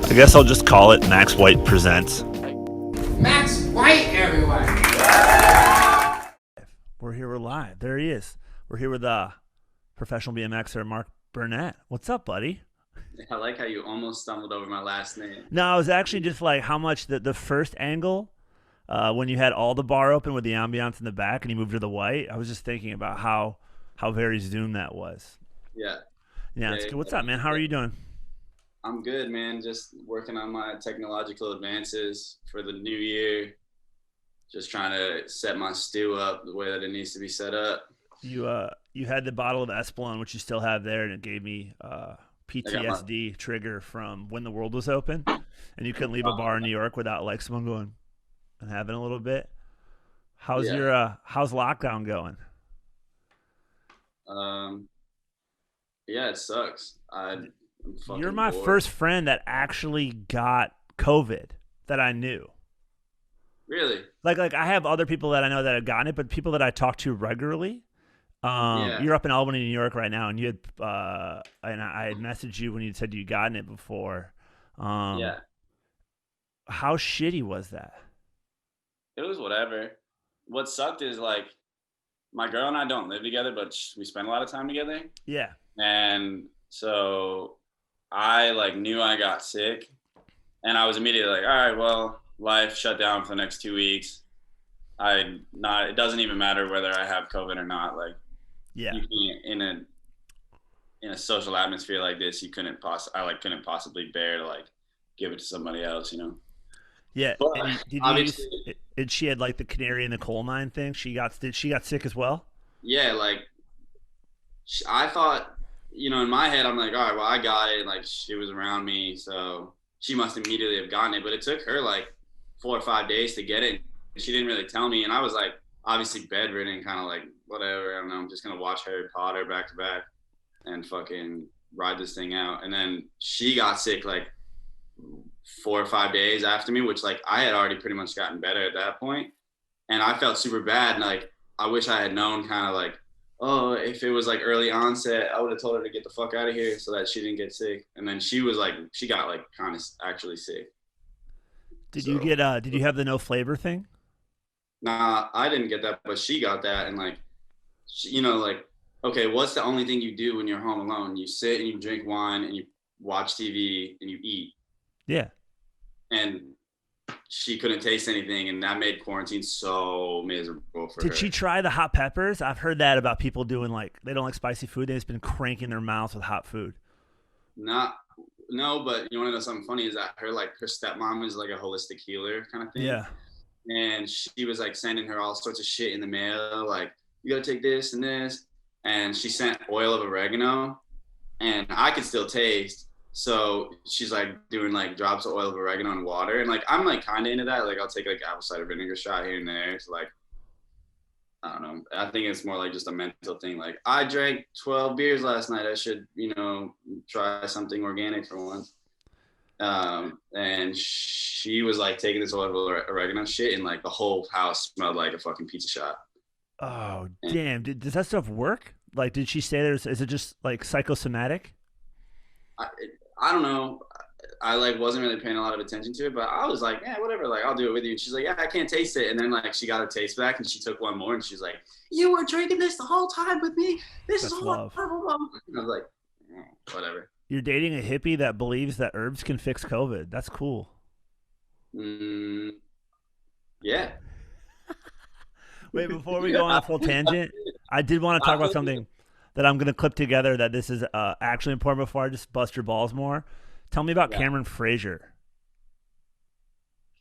I guess I'll just call it Max White Presents. Max White, everyone! We're here, we're live. There he is. We're here with professional BMXer Mark Burnett. What's up, buddy? I like how you almost stumbled over my last name. No, I was actually just like how much the first angle, when you had all the bar open with the ambiance in the back and you moved to the white, I was just thinking about how very zoomed that was. Yeah. Yeah, it's good. What's up, man? How are you doing? I'm good, man. Just working on my technological advances for the new year. Just trying to set my stew up the way that it needs to be set up. You had the bottle of Espolon, which you still have there, and it gave me PTSD trigger from when the world was open, and you couldn't leave a bar in New York without like someone going and having a little bit. How's how's lockdown going? Yeah, it sucks. You're my bored. first friend that actually got COVID that I knew. Really? Like I have other people that I know that have gotten it, but people that I talk to regularly. You're up in Albany, New York right now, and you had and I had messaged you when you said you'd gotten it before. Yeah. How shitty was that? It was whatever. What sucked is like my girl and I don't live together, but we spend a lot of time together. Yeah. And so I like knew I got sick, and I was immediately like, all right, well, life shut down for the next 2 weeks. It doesn't even matter whether I have COVID or not. Like, yeah, you can't, in a social atmosphere like this, I couldn't possibly bear to like give it to somebody else, you know? Yeah. But did she had like the canary in the coal mine thing? Did she got sick as well? Yeah. Like I thought, in my head, I'm like, all right, well, I got it. Like she was around me, so she must immediately have gotten it, but it took her like 4 or 5 days to get it. She didn't really tell me, and I was like obviously bedridden, kind of like whatever, I don't know, I'm just gonna watch Harry Potter back to back and fucking ride this thing out. And then she got sick like 4 or 5 days after me, which like I had already pretty much gotten better at that point, and I felt super bad, and like I wish I had known, kind of like, oh, if it was like early onset, I would have told her to get the fuck out of here so that she didn't get sick. And then she got like kind of actually sick. Did you have the no flavor thing? Nah, I didn't get that, but she got that. And like, like, okay, what's the only thing you do when you're home alone? You sit and you drink wine and you watch TV and you eat. Yeah. And she couldn't taste anything, and that made quarantine so miserable for her. Did she try the hot peppers? I've heard that about people doing like they don't like spicy food. They've just been cranking their mouths with hot food. No, but you want to know something funny is that her stepmom is like a holistic healer kind of thing. Yeah. And she was like sending her all sorts of shit in the mail, like, you gotta take this and this. And she sent oil of oregano, and I could still taste. So she's like doing like drops of oil of oregano and water. And like, I'm like kind of into that. Like I'll take like apple cider vinegar shot here and there. So like, I don't know. I think it's more like just a mental thing. Like I drank 12 beers last night. I should, try something organic for once. And she was like taking this oil of oregano shit, and like the whole house smelled like a fucking pizza shop. Oh, damn. Does that stuff work? Like, did she say is it just like psychosomatic? I don't know. I like wasn't really paying a lot of attention to it, but I was like, yeah, whatever. Like, I'll do it with you. And she's like, yeah, I can't taste it. And then like she got her taste back, and she took one more, and she's like, you were drinking this the whole time with me. That's love. And I was like, whatever. You're dating a hippie that believes that herbs can fix COVID. That's cool. Yeah. Wait, before we go on a full tangent, I did want to talk about something that I'm going to clip together that this is actually important before I just bust your balls more. Tell me about Cameron Frazier.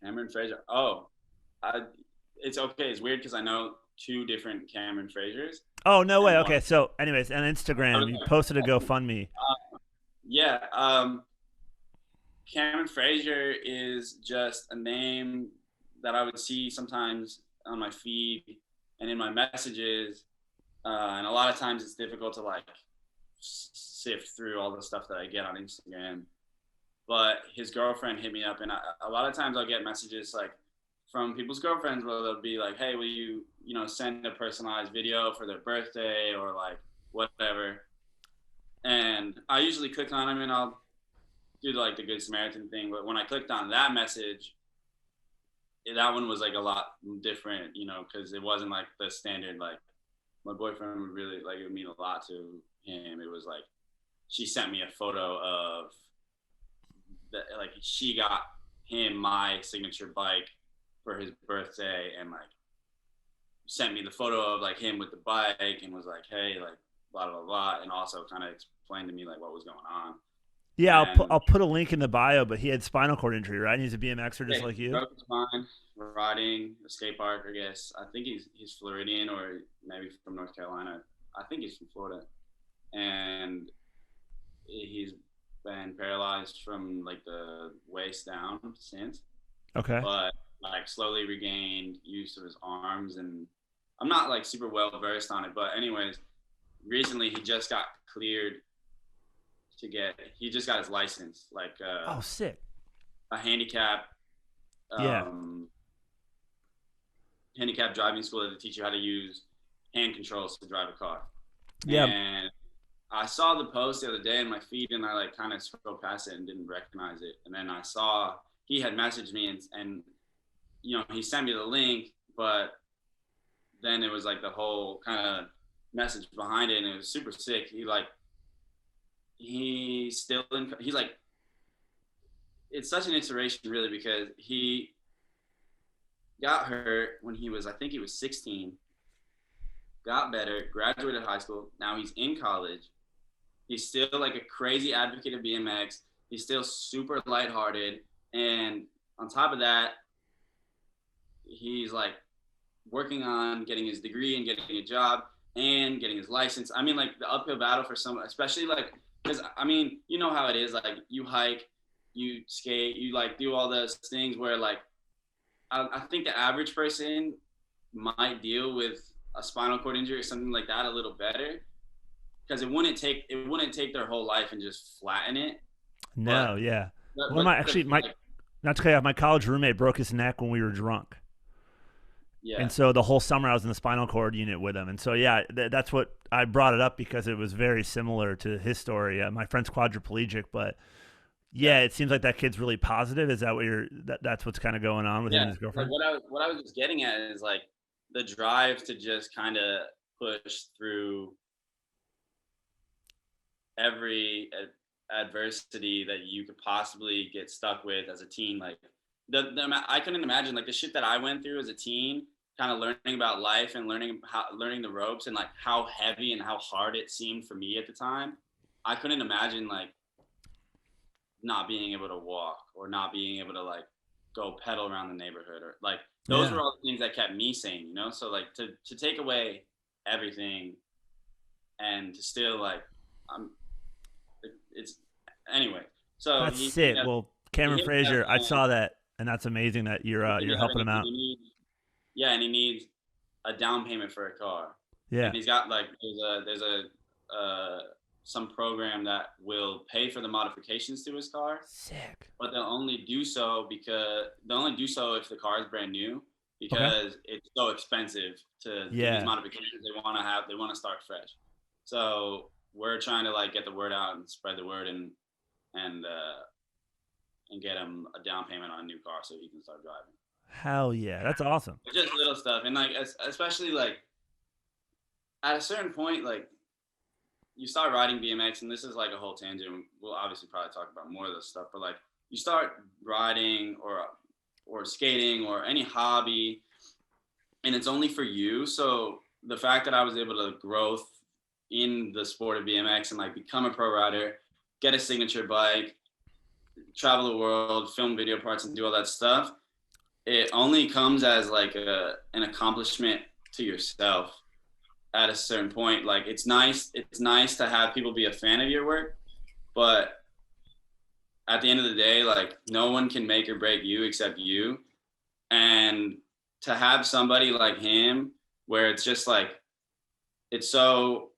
Cameron Frazier. Oh, it's okay. It's weird because I know 2 different Cameron Fraziers. Oh, no way. Okay, so anyways, on Instagram, you posted a GoFundMe. Cameron Frazier is just a name that I would see sometimes on my feed and in my messages. And a lot of times it's difficult to like sift through all the stuff that I get on Instagram. But his girlfriend hit me up, and a lot of times I'll get messages like from people's girlfriends where they'll be like, hey, will you, send a personalized video for their birthday or like whatever. And I usually click on them and I'll do like the Good Samaritan thing. But when I clicked on that message, that one was like a lot different, you know, because it wasn't like the standard, like my boyfriend would really, like, it would mean a lot to him. It was like, she sent me a photo of that, like she got him my signature bike for his birthday, and like sent me the photo of like him with the bike and was like, hey, like blah blah blah, and also kind of explained to me like what was going on. Yeah, And I'll put a link in the bio. But he had spinal cord injury, right? And he's a BMXer just yeah, like you. broke his spine riding a skate park, I guess. I think he's Floridian or maybe from North Carolina. I think he's from Florida, and he's been paralyzed from like the waist down since. Okay. But like slowly regained use of his arms, and I'm not like super well versed on it, but anyways, recently he just got cleared he just got his license, like Oh, sick. a handicap Yeah. handicap driving school that teach you how to use hand controls to drive a car. Yeah. And I saw the post the other day in my feed, and I like kind of scrolled past it and didn't recognize it. And then I saw he had messaged me, and you know, he sent me the link, but then it was like the whole kind of message behind it, and it was super sick. He's like, it's such an inspiration really, because he got hurt when he was, I think he was 16, got better, graduated high school. Now he's in college. He's still like a crazy advocate of BMX. He's still super lighthearted. And on top of that, he's like working on getting his degree and getting a job and getting his license. I mean, like the uphill battle for someone, especially like, because I mean, you know how it is, like you hike, you skate, you like do all those things where like, I think the average person might deal with a spinal cord injury or something like that a little better, because it wouldn't take their whole life and just flatten it. No, But, yeah. but, Well, but my not to cut you off, my college roommate broke his neck when we were drunk. yeah. And so the whole summer I was in the spinal cord unit with him. And so, yeah, that's what I brought it up, because it was very similar to his story. My friend's quadriplegic, but yeah, it seems like that kid's really positive. Is that what that's what's kind of going on with him and his girlfriend? Like what I was just getting at is like the drive to just kind of push through every adversity that you could possibly get stuck with as a teen. Like I couldn't imagine like the shit that I went through as a teen, kind of learning about life and learning the ropes, and like how heavy and how hard it seemed for me at the time. I couldn't imagine like not being able to walk, or not being able to like go pedal around the neighborhood, or like those were all the things that kept me sane, you know? So like to take away everything and to still like, it's anyway. So That's sick. Well, Cameron Frazier, I saw that, and that's amazing that you're helping him out. And he needs a down payment for a car. Yeah. And he's got like there's some program that will pay for the modifications to his car. Sick. But they'll only do so if the car is brand new, because it's so expensive to do these modifications. They want to start fresh. So we're trying to like get the word out and spread the word, and get him a down payment on a new car so he can start driving. Hell yeah, that's awesome. It's just little stuff, and like especially like at a certain point, like you start riding BMX, and this is like a whole tangent. We'll obviously probably talk about more of this stuff, but like you start riding or skating or any hobby, and it's only for you. So the fact that I was able to grow in the sport of BMX and like become a pro rider, get a signature bike, travel the world, film video parts, and do all that stuff, it only comes as like an accomplishment to yourself at a certain point. Like it's nice to have people be a fan of your work, but at the end of the day, like no one can make or break you except you. And to have somebody like him, where it's just like, it's so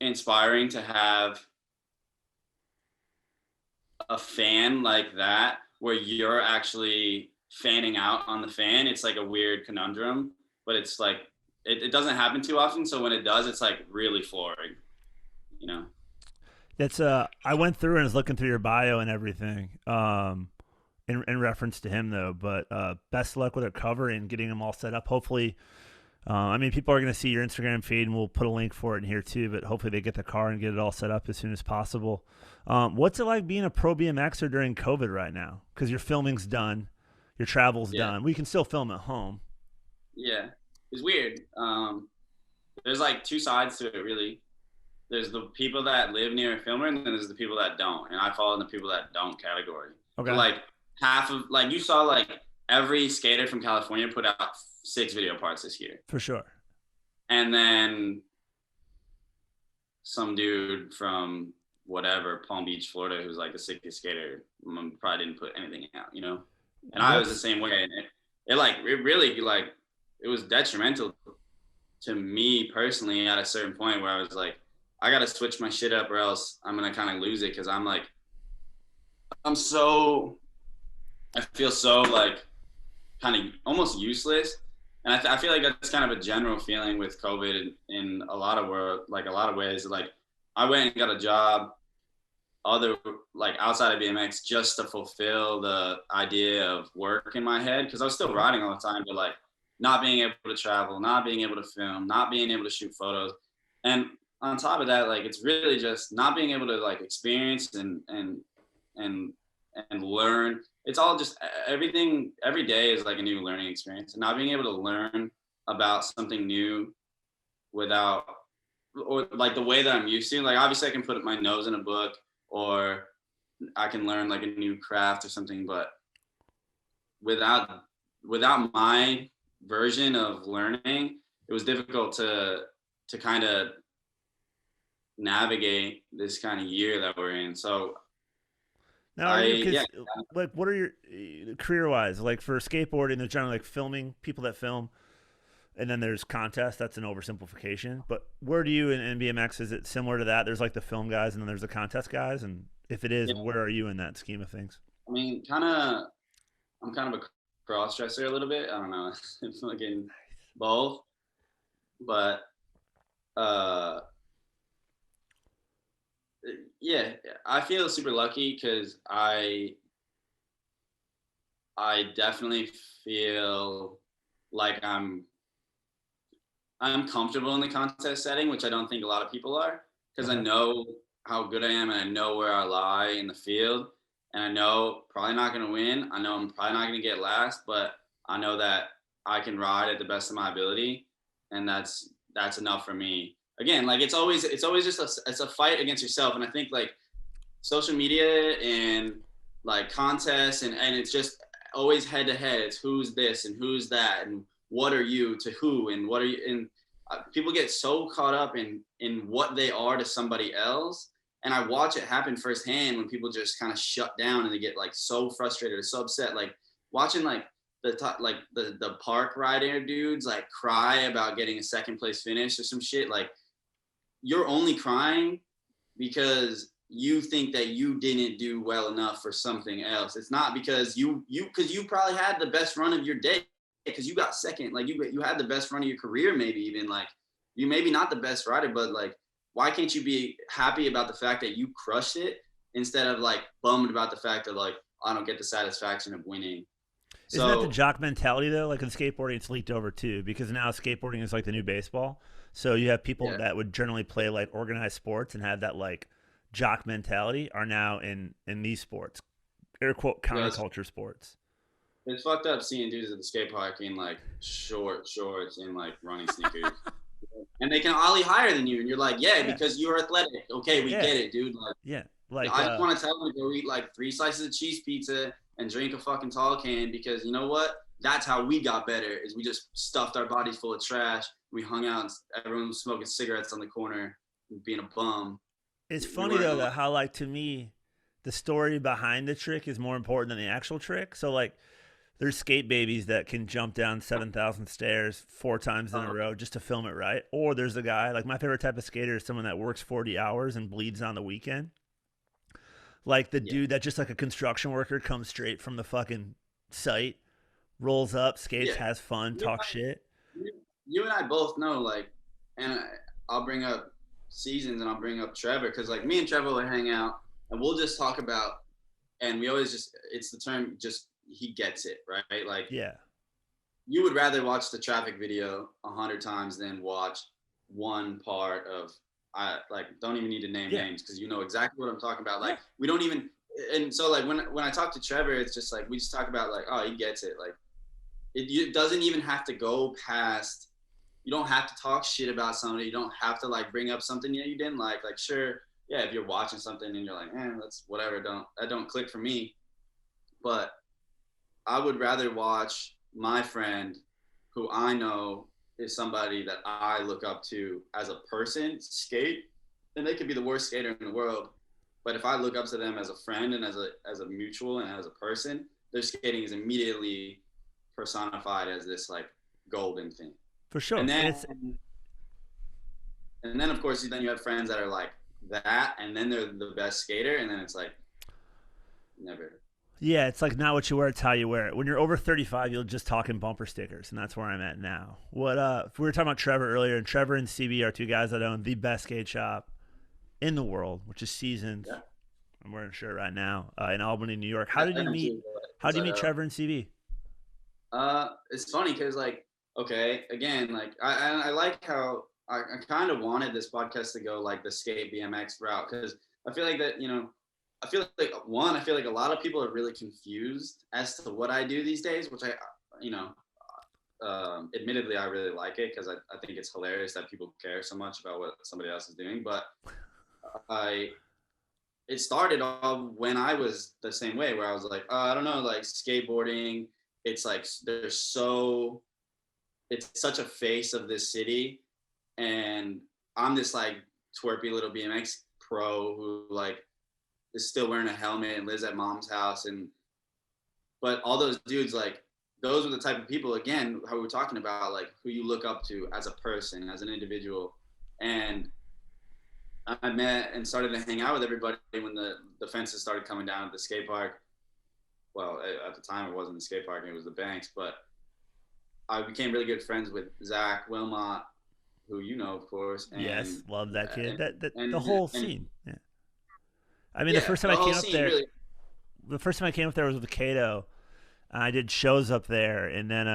inspiring to have a fan like that, where you're actually fanning out on the fan. It's like a weird conundrum, but it's like, it doesn't happen too often. So when it does, it's like really flooring, you know? That's I went through and was looking through your bio and everything. In reference to him though, but best luck with recovery and getting them all set up. Hopefully, I mean, people are going to see your Instagram feed, and we'll put a link for it in here too. But hopefully, they get the car and get it all set up as soon as possible. What's it like being a pro BMXer during COVID right now? Because your filming's done, your travel's Yeah. done. We can still film at home. Yeah. It's weird. There's like two sides to it, really. There's the people that live near a filmer, and then there's the people that don't. And I fall in the people that don't category. Okay. But like half of, like you saw, like every skater from California put out 6 video parts this year. For sure. And then some dude from whatever, Palm Beach, Florida, who's like the sickest skater, probably didn't put anything out, you know? And I was the same way. And it really, like, it was detrimental to me personally at a certain point where I was like, I got to switch my shit up or else I'm going to kind of lose it. Cause I'm like, I feel so like kind of almost useless. And I feel like that's kind of a general feeling with COVID in a lot of ways. Like I went and got a job outside of BMX just to fulfill the idea of work in my head. Cause I was still riding all the time, but like not being able to travel, not being able to film, not being able to shoot photos. And on top of that, like, it's really just not being able to like experience and learn. It's all just everything. Every day is like a new learning experience, and not being able to learn about something new without, or like the way that I'm used to. Like, obviously I can put my nose in a book, or I can learn like a new craft or something, but without my version of learning, it was difficult to kind of navigate this kind of year that we're in. So now, like, what are your career-wise? Like for skateboarding, there's generally like filming, people that film, and then there's contests. That's an oversimplification. But where do you in BMX? Is it similar to that? There's like the film guys, and then there's the contest guys. And if it is, where are you in that scheme of things? I mean, I'm kind of a cross-dresser a little bit. I don't know. It's like in both, but yeah, I feel super lucky because I definitely feel like I'm comfortable in the contest setting, which I don't think a lot of people are, because I know how good I am and I know where I lie in the field, and I know probably not going to win. I know I'm probably not going to get last, but I know that I can ride at the best of my ability, and that's enough for me. Again, like it's always just it's a fight against yourself, and I think like social media and like contests and it's just always head to head. It's who's this and who's that and what are you to who and what are you, and people get so caught up in what they are to somebody else, and I watch it happen firsthand when people just kind of shut down and they get like so frustrated or so upset, like watching like the park rider dudes like cry about getting a second place finish or some shit. Like, you're only crying because you think that you didn't do well enough for something else. It's not because you probably had the best run of your day because you got second. Like you had the best run of your career, maybe even. Like, you maybe not the best rider, but like, why can't you be happy about the fact that you crushed it instead of like bummed about the fact that like, I don't get the satisfaction of winning. Isn't that the jock mentality though? Like in skateboarding, it's leaked over too, because now skateboarding is like the new baseball. So you have people that would generally play like organized sports and have that like jock mentality are now in these sports, air quote counterculture sports. It's fucked up seeing dudes at the skate park in like short shorts and like running sneakers, and they can ollie higher than you, and you're like, because you're athletic. Okay, we get it, dude. Like, I just want to tell them to go eat like 3 slices of cheese pizza and drink a fucking tall can, because you know what? That's how we got better, is we just stuffed our bodies full of trash. We hung out and everyone was smoking cigarettes on the corner and being a bum. It's funny though that how like to me the story behind the trick is more important than the actual trick. So like there's skate babies that can jump down 7,000 stairs 4 times in a row just to film it right. Or there's a guy, like my favorite type of skater is someone that works 40 hours and bleeds on the weekend. Like the dude that just like a construction worker comes straight from the fucking site, rolls up, skates, has fun, talks shit. You and I both know, like, and I'll bring up seasons and I'll bring up Trevor, because like me and Trevor will hang out and we'll just talk about, and we always just, it's the term, just he gets it, right? Like, Yeah. you would rather watch the traffic video 100 times than watch one part of, I like don't even need to name names because you know exactly what I'm talking about. Like we don't even, and so like when I talk to Trevor, it's just like we just talk about like, oh, he gets it. Like it doesn't even have to go past. You don't have to talk shit about somebody. You don't have to like bring up something that you didn't like. Like sure, yeah, if you're watching something and you're like, that's whatever. That don't click for me. But I would rather watch my friend, who I know is somebody that I look up to as a person, skate, and they could be the worst skater in the world. But if I look up to them as a friend and as a mutual and as a person, their skating is immediately personified as this like golden thing. For sure. And then of course then you have friends that are like that, and then they're the best skater, and then it's like never. Yeah, it's like not what you wear, it's how you wear it. When you're over 35, you'll just talk in bumper stickers, and that's where I'm at now. What we were talking about Trevor earlier, and Trevor and CB are two guys that own the best skate shop in the world, which is Seasons. Yeah. I'm wearing a shirt right now in Albany, New York. How did you meet? How did you meet Trevor and CB? It's funny because like, okay, again, like I like how I kind of wanted this podcast to go like the skate BMX route, because I feel like that, you know, I feel like a lot of people are really confused as to what I do these days, which I, you know, admittedly, I really like it because I think it's hilarious that people care so much about what somebody else is doing. But it started off when I was the same way, where I was like, I don't know, like skateboarding, it's like, it's such a face of this city. And I'm this like twerpy little BMX pro who like is still wearing a helmet and lives at mom's house. But all those dudes, like, those were the type of people, again, how we were talking about, like, who you look up to as a person, as an individual. And I met and started to hang out with everybody when the fences started coming down at the skate park. Well, at the time, it wasn't the skate park, it was the banks. But I became really good friends with Zach Wilmot, who you know, of course. And, yes, love that kid. The whole scene. Yeah. I mean, the first time I came up there was with Cato. I did shows up there, and then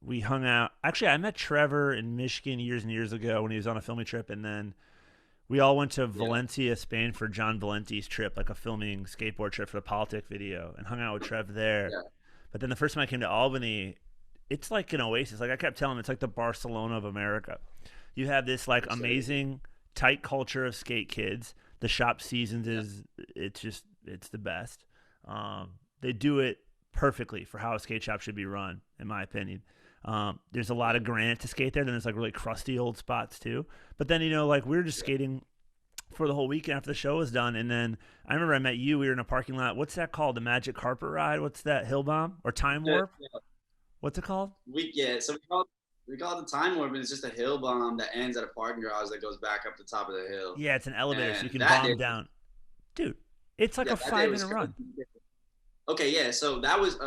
we hung out. Actually, I met Trevor in Michigan years and years ago when he was on a filming trip, and then we all went to Valencia, Spain for John Valenti's trip, like a filming skateboard trip for the Politic video, and hung out with Trev there. Yeah. But then the first time I came to Albany, it's like an oasis. Like I kept telling him, it's like the Barcelona of America. You have this like amazing, tight culture of skate kids. The shop Seasons it's the best. They do it perfectly for how a skate shop should be run, in my opinion. There's a lot of granite to skate there. Then there's like really crusty old spots too. But then, you know, like we were just skating for the whole weekend after the show was done. And then I remember I met you. We were in a parking lot. What's that called? The Magic Carpet Ride? What's that? Hill Bomb or Time Warp? Yeah. What's it called? So we call it the Time Warp, and it's just a hill bomb that ends at a parking garage that goes back up the top of the hill. Yeah, it's an elevator, so you can bomb down. Dude, it's like a 5-minute run. Okay, yeah. So that was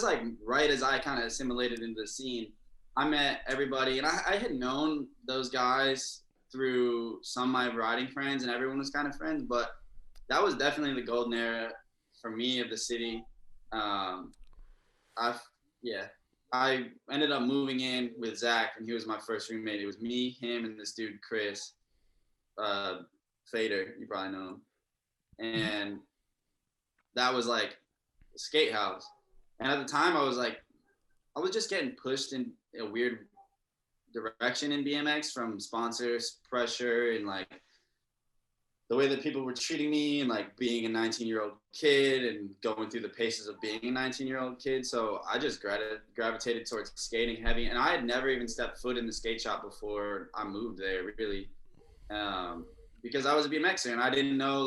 like right as I kind of assimilated into the scene. I met everybody, and I had known those guys through some of my riding friends, and everyone was kind of friends. But that was definitely the golden era for me of the city. I ended up moving in with Zach, and he was my first roommate. It was me, him, and this dude, Chris, Fader. You probably know him. And that was like a skate house. And at the time, I was just getting pushed in a weird direction in BMX from sponsors, pressure, and like the way that people were treating me, and like being a 19-year-old kid and going through the paces of being a 19-year-old kid. So I just gravitated towards skating heavy. And I had never even stepped foot in the skate shop before I moved there, really. Because I was a BMXer and I didn't know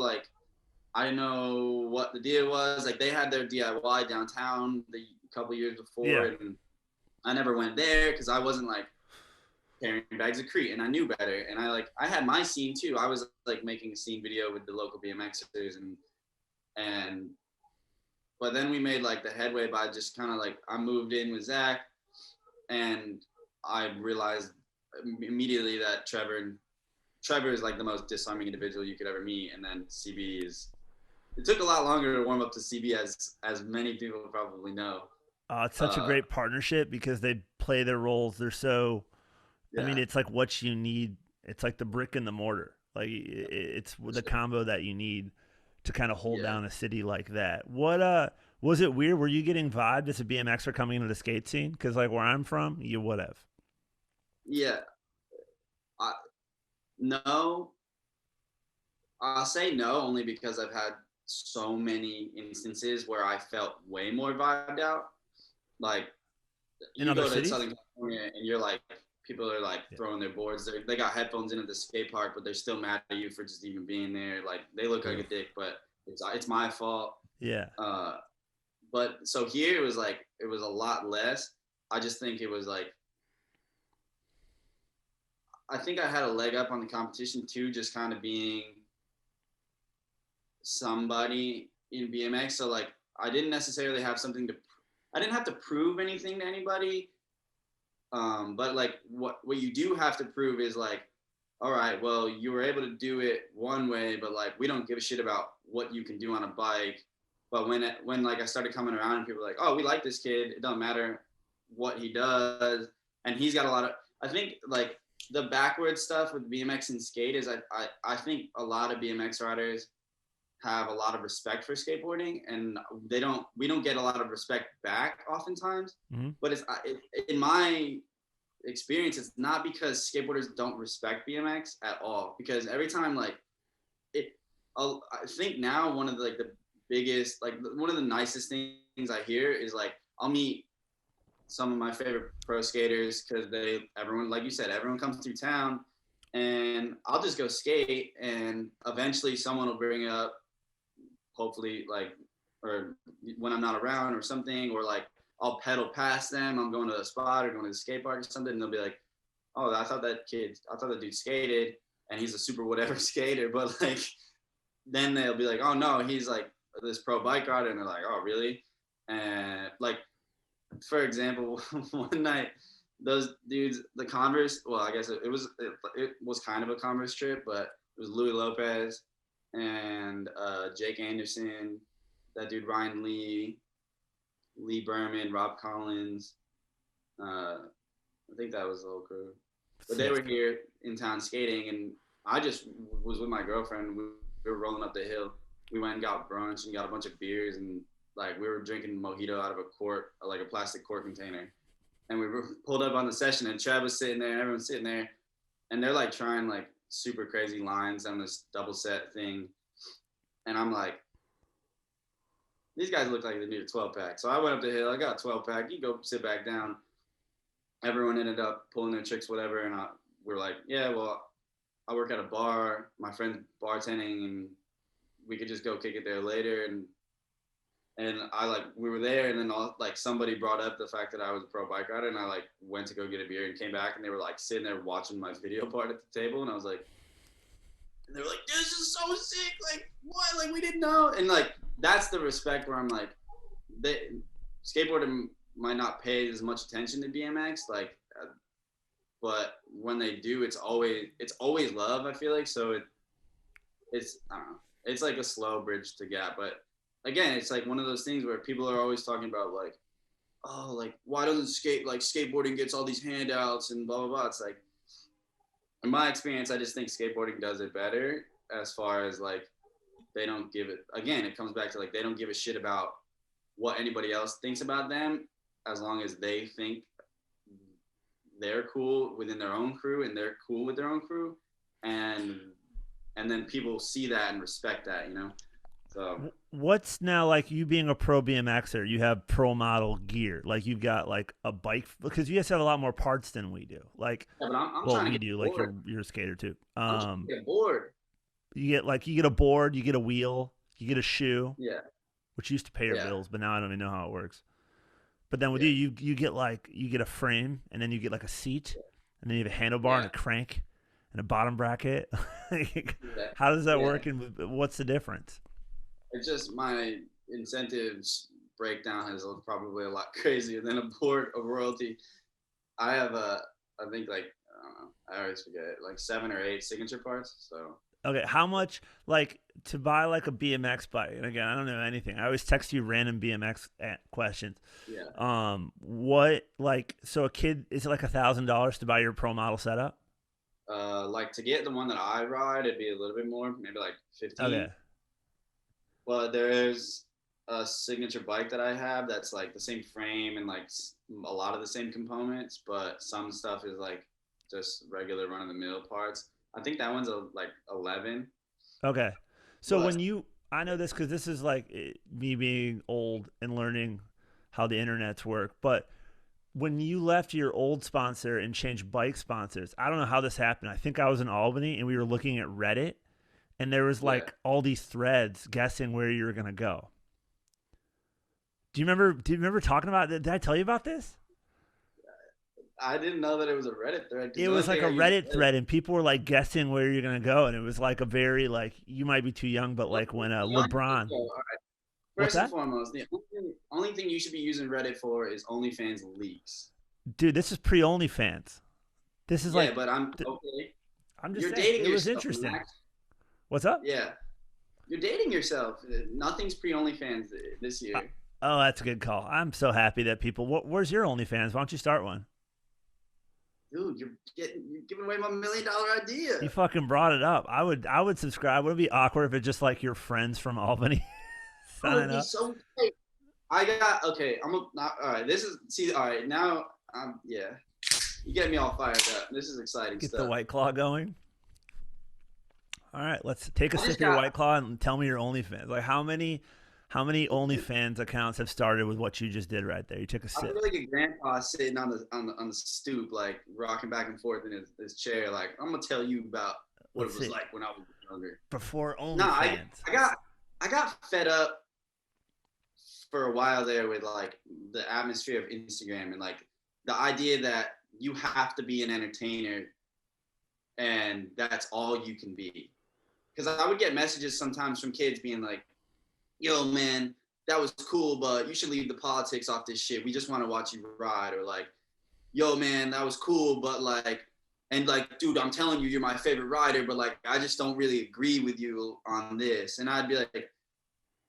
what the deal was. Like they had their DIY downtown a couple years before, and I never went there because I wasn't like carrying bags of Crete, and I knew better. And I had my scene too. I was like making a scene video with the local BMXers, but then we made like the headway by just kind of like, I moved in with Zach, and I realized immediately that Trevor and Trevor is like the most disarming individual you could ever meet, and then CB is. It took a lot longer to warm up to CB, as many people probably know. It's such a great partnership because they play their roles. They're so. I mean, it's like what you need. It's like the brick and the mortar. Like it's the combo that you need to kind of hold down a city like that. What was it weird? Were you getting vibed as a BMXer coming into the skate scene? Because like where I'm from, you would have. Yeah. No. I'll say no only because I've had so many instances where I felt way more vibed out. Like In you other go to cities? Southern California and you're like, people are like throwing their boards. They got headphones in at the skate park, but they're still mad at you for just even being there. Like they look like a dick, but it's my fault. Yeah. But so here it was a lot less. I just think it was like, I think I had a leg up on the competition too, just kind of being somebody in BMX. So like I didn't necessarily have I didn't have to prove anything to anybody. But like what you do have to prove is like, all right, well, you were able to do it one way, but like we don't give a shit about what you can do on a bike. But when like I started coming around and people were like, oh, we like this kid, it don't matter what he does, and he's got a lot of. I think like the backward stuff with BMX and skate is I think a lot of BMX riders have a lot of respect for skateboarding, and we don't get a lot of respect back oftentimes. Mm-hmm. But in my experience, it's not because skateboarders don't respect BMX at all, because every time like I think now one of the, like the biggest, like one of the nicest things I hear is like I'll meet some of my favorite pro skaters because everyone, like you said, everyone comes through town, and I'll just go skate, and eventually someone will bring up, hopefully like, or when I'm not around or something, or like I'll pedal past them, I'm going to a spot or going to the skate park or something, and they'll be like, oh, I thought that dude skated and he's a super whatever skater, but like then they'll be like, oh no, he's like this pro bike rider, and they're like, oh really? And like, for example, one night those dudes, the Converse, well, I guess it was kind of a Converse trip, but it was Louis Lopez and Jake Anderson, that dude Ryan Lee Berman, Rob Collins. I think that was the whole crew. But they were here in town skating, and I just was with my girlfriend. We were rolling up the hill. We went and got brunch and got a bunch of beers, and like we were drinking mojito out of a quart, like a plastic quart container. And we were pulled up on the session, and Trev was sitting there, and everyone's sitting there, and they're like trying like super crazy lines on this double set thing. And I'm like, these guys look like they need a 12 pack. So I went up the hill, I got a 12 pack, you go sit back down. Everyone ended up pulling their tricks, whatever. And we were like, yeah, well, I work at a bar, my friend's bartending, and we could just go kick it there later. And I like, we were there, and then like somebody brought up the fact that I was a pro bike rider, and I like went to go get a beer and came back, and they were like sitting there watching my video part at the table, and I was like, and they were like, this is so sick, like what, like we didn't know. And like that's the respect where I'm like, skateboarding might not pay as much attention to BMX, like, but when they do, it's always love, I feel like. So it's I don't know, it's like a slow bridge to gap, but again, it's like one of those things where people are always talking about like, oh, like why doesn't skateboarding gets all these handouts and blah blah blah. It's like, in my experience, I just think skateboarding does it better as far as like they don't give it. Again, it comes back to like they don't give a shit about what anybody else thinks about them, as long as they think they're cool within their own crew and they're cool with their own crew, and then people see that and respect that, you know. So what's now like you being a pro BMXer, you have pro model gear, like you've got like a bike, because you guys have a lot more parts than we do. Like, yeah, but I'm well, trying to we get do, bored. like you're a skater too. I'm trying to get bored. You get a board, you get a wheel, you get a shoe. Yeah. Which used to pay your bills, but now I don't even know how it works. But then with you get a frame, and then you get like a seat, and then you have a handlebar and a crank and a bottom bracket. How does that work, and what's the difference? It's just my incentives breakdown is probably a lot crazier than a board of royalty. I have I think like don't know. I always forget. Like 7 or 8 signature parts. So Okay, how much like to buy like a BMX bike? And again, I don't know anything. I always text you random BMX questions. yeah. What like so a kid is it like $1,000 to buy your pro model setup? Like to get the one that I ride, it'd be a little bit more, maybe like Okay, 15. But there's a signature bike that I have that's like the same frame and like a lot of the same components, but some stuff is like just regular run of the mill parts. I think that one's like 11. okay. So But when you, I know this because this is like me being old and learning how the internets work, but when you left your old sponsor and changed bike sponsors, I don't know how this happened. I think I was in Albany and we were looking at Reddit and there was yeah, like all these threads guessing where you were gonna go. Do you remember talking about that? Did I tell you about this? I didn't know that it was a Reddit thread because It the only was like thing a I use Reddit Reddit. thread and people were like guessing where you're gonna go and it was like a very like you might be too young, but like when The only thing, LeBron. all right, What's first and that? foremost, the only thing you should be using Reddit for is OnlyFans leaks. Dude, this is pre OnlyFans. This is Yeah, like but I'm okay. I'm just You're saying dating it was yourself, interesting. Max. What's up? Yeah, you're dating yourself. Nothing's pre OnlyFans this Uh, year. oh, that's a good call. I'm so happy that people. Where's your OnlyFans? Why don't you start one? Dude, you're giving away my $1 million idea. You fucking brought it up. I would subscribe. Would it be awkward if it's just like your friends from Albany That would signing be up? so great. I got okay. Not all right. This is see. All right, now yeah. You get me all fired up. This is exciting Get the stuff. White Claw going. All right, let's take a I sip just of your got White Claw and tell me your OnlyFans. Like how many OnlyFans accounts have started with what you just did right there? You took a I feel sip. like a grandpa sitting on the stoop, like rocking back and forth in his chair. Like I'm gonna tell you about what Let's it was see. like when I was younger. Before No, OnlyFans. I got fed up for a while there with like the atmosphere of Instagram and like the idea that you have to be an entertainer and that's all you can be. Because I would get messages sometimes from kids being like, "Yo, man, that was cool, but you should leave the politics off this shit. We just want to watch you ride." Or like, "Yo, man, that was cool, but like, and like, dude, I'm telling you, you're my favorite rider, but like, I just don't really agree with you on this." And I'd be like,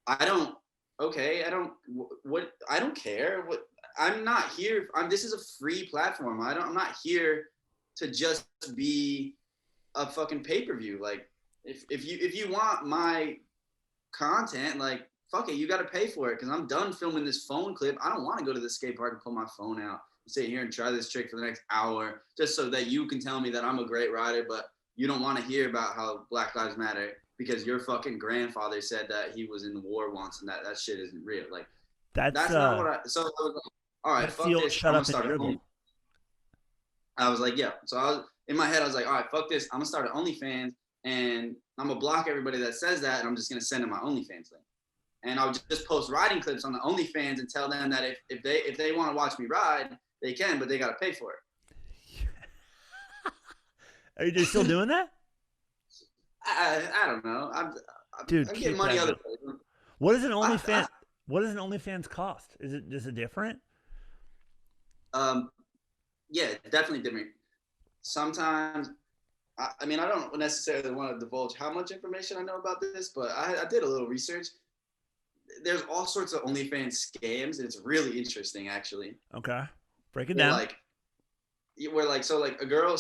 "I don't, okay, I don't, what, I don't care. What, I'm not here. This is a free platform. I'm not here to just be a fucking pay-per-view. Like, if you want my content, like fuck it, you got to pay for it because I'm done filming this phone clip. I don't want to go to the skate park and pull my phone out and sit here and try this trick for the next hour just so that you can tell me that I'm a great rider, but you don't want to hear about how Black Lives Matter because your fucking grandfather said that he was in the war once and that shit isn't real. Like That's that's not what I. So I was like, all right, that's the fuck old this. shut I'm gonna up and start an dribble. Only. I was like, yeah. So I was in my head. I was like, all right, fuck this. I'm gonna start an OnlyFans and I'm gonna block everybody that says that, and I'm just gonna send them my OnlyFans link. And I would just post riding clips on the OnlyFans and tell them that if they want to watch me ride, they can, but they gotta pay for it. Are you still doing that? I don't know. Dude, I'm getting keep money that other going. places. What does an I, OnlyFans what does an OnlyFans cost? Is it different? yeah, definitely different. Sometimes I mean, I don't necessarily want to divulge how much information I know about this, but I did a little research. There's all sorts of OnlyFans scams, and it's really interesting, actually. Okay. Break it Where down. like, where like, so like a girl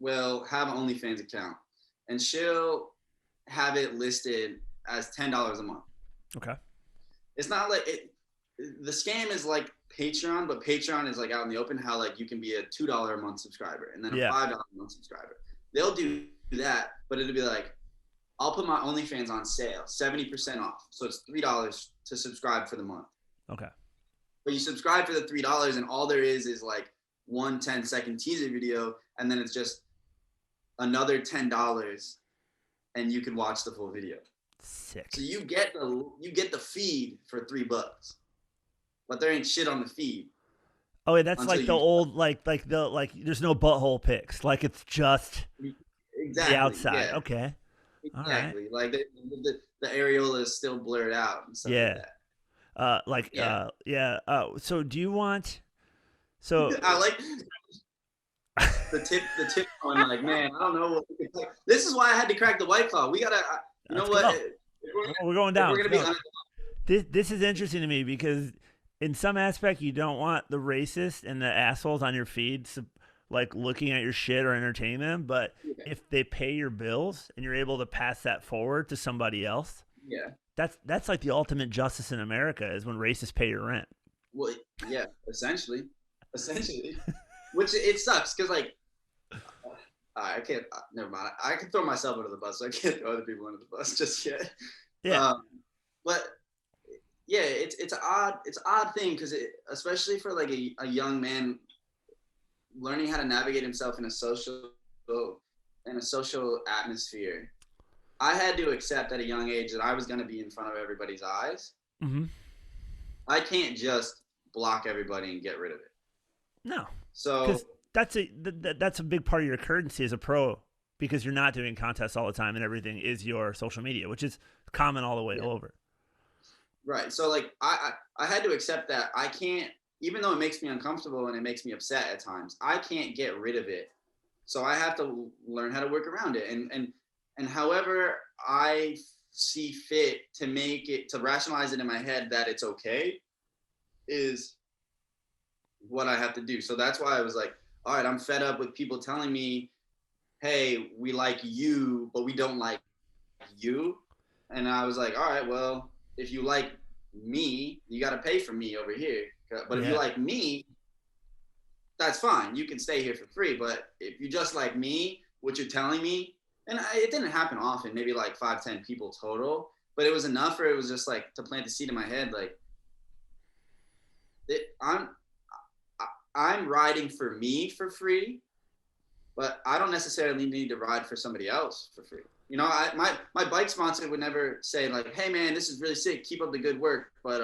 will have an OnlyFans account, and she'll have it listed as $10 a month. Okay. It's not like it. The scam is like Patreon, but Patreon is like out in the open. How like you can be a $2 a month subscriber and then a Yeah. $5 a month subscriber. They'll do that, but it'll be like, I'll put my OnlyFans on sale, 70% off. So it's $3 to subscribe for the month. Okay. But you subscribe for the $3, and all there is like one 10-second teaser video, and then it's just another $10, and you can watch the full video. Sick. So you get the feed for $3, but there ain't shit on the feed. Oh, yeah, that's Until like the you old like there's no butthole pics. Like it's just exactly the outside. yeah. Okay. All right. Exactly. Like the areola is still blurred out and stuff like Yeah. that. Yeah. Yeah. So do you want so I like the tip going like, man, I don't know what we can. This is why I had to crack the White Claw. We gotta, you know Let's what? go. We're going If we're down. gonna be No, honest, this is interesting to me because in some aspect you don't want the racist and the assholes on your feed like looking at your shit or entertain them, but if they pay your bills and you're able to pass that forward to somebody else, yeah. that's like the ultimate justice in America is when racists pay your rent. Well, yeah, essentially, which it sucks because like I can't. Never mind. I can throw myself under the bus. So I can't throw other people under the bus just yet. Yeah. But yeah, it's odd thing because especially for like a young man learning how to navigate himself in a social atmosphere. I had to accept at a young age that I was going to be in front of everybody's eyes. Mm-hmm. I can't just block everybody and get rid of it. No. So that's a big part of your currency as a pro because you're not doing contests all the time and everything is your social media, which is common all the way over. Right. So like I had to accept that I can't, even though it makes me uncomfortable and it makes me upset at times, I can't get rid of it. So I have to learn how to work around it. And however I see fit to make it, to rationalize it in my head that it's okay is what I have to do. So that's why I was like, all right, I'm fed up with people telling me, hey, we like you, but we don't like you. And I was like, all right, well, if you like me, you got to pay for me over here. But if you like me, that's fine. You can stay here for free. But if you just like me, what you're telling me, and it didn't happen often, maybe like 5-10 people total, but it was enough where it was just like to plant the seed in my head, like I'm riding for me for free, but I don't necessarily need to ride for somebody else for free. You know, my bike sponsor would never say like, hey man, this is really sick, keep up the good work, but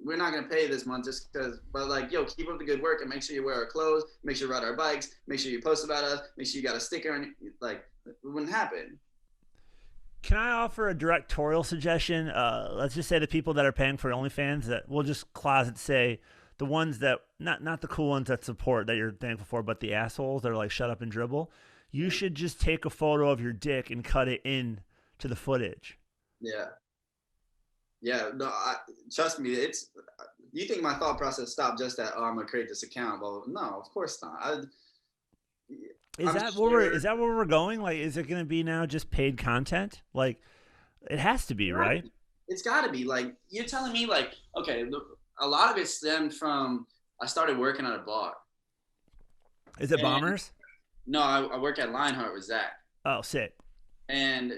we're not gonna pay this month just because, but like, yo, keep up the good work and make sure you wear our clothes, make sure you ride our bikes, make sure you post about us, make sure you got a sticker on, like, it wouldn't happen. Can I offer a directorial suggestion? Let's just say the people that are paying for OnlyFans, that we'll just closet say the ones that not the cool ones that support that you're thankful for, but the assholes that are like shut up and dribble. You should just take a photo of your dick and cut it in to the footage. Yeah. Yeah. No, trust me. You think my thought process stopped just at, oh, I'm gonna create this account? Well, no, of course not. Is that where we're going? Like, is it going to be now just paid content? Like, it has to be, right? It's got to be. Like, you're telling me, like, okay, a lot of it stemmed from I started working at a bar. Is it Bombers? No, I work at Lionheart with Zach. Oh, sick. And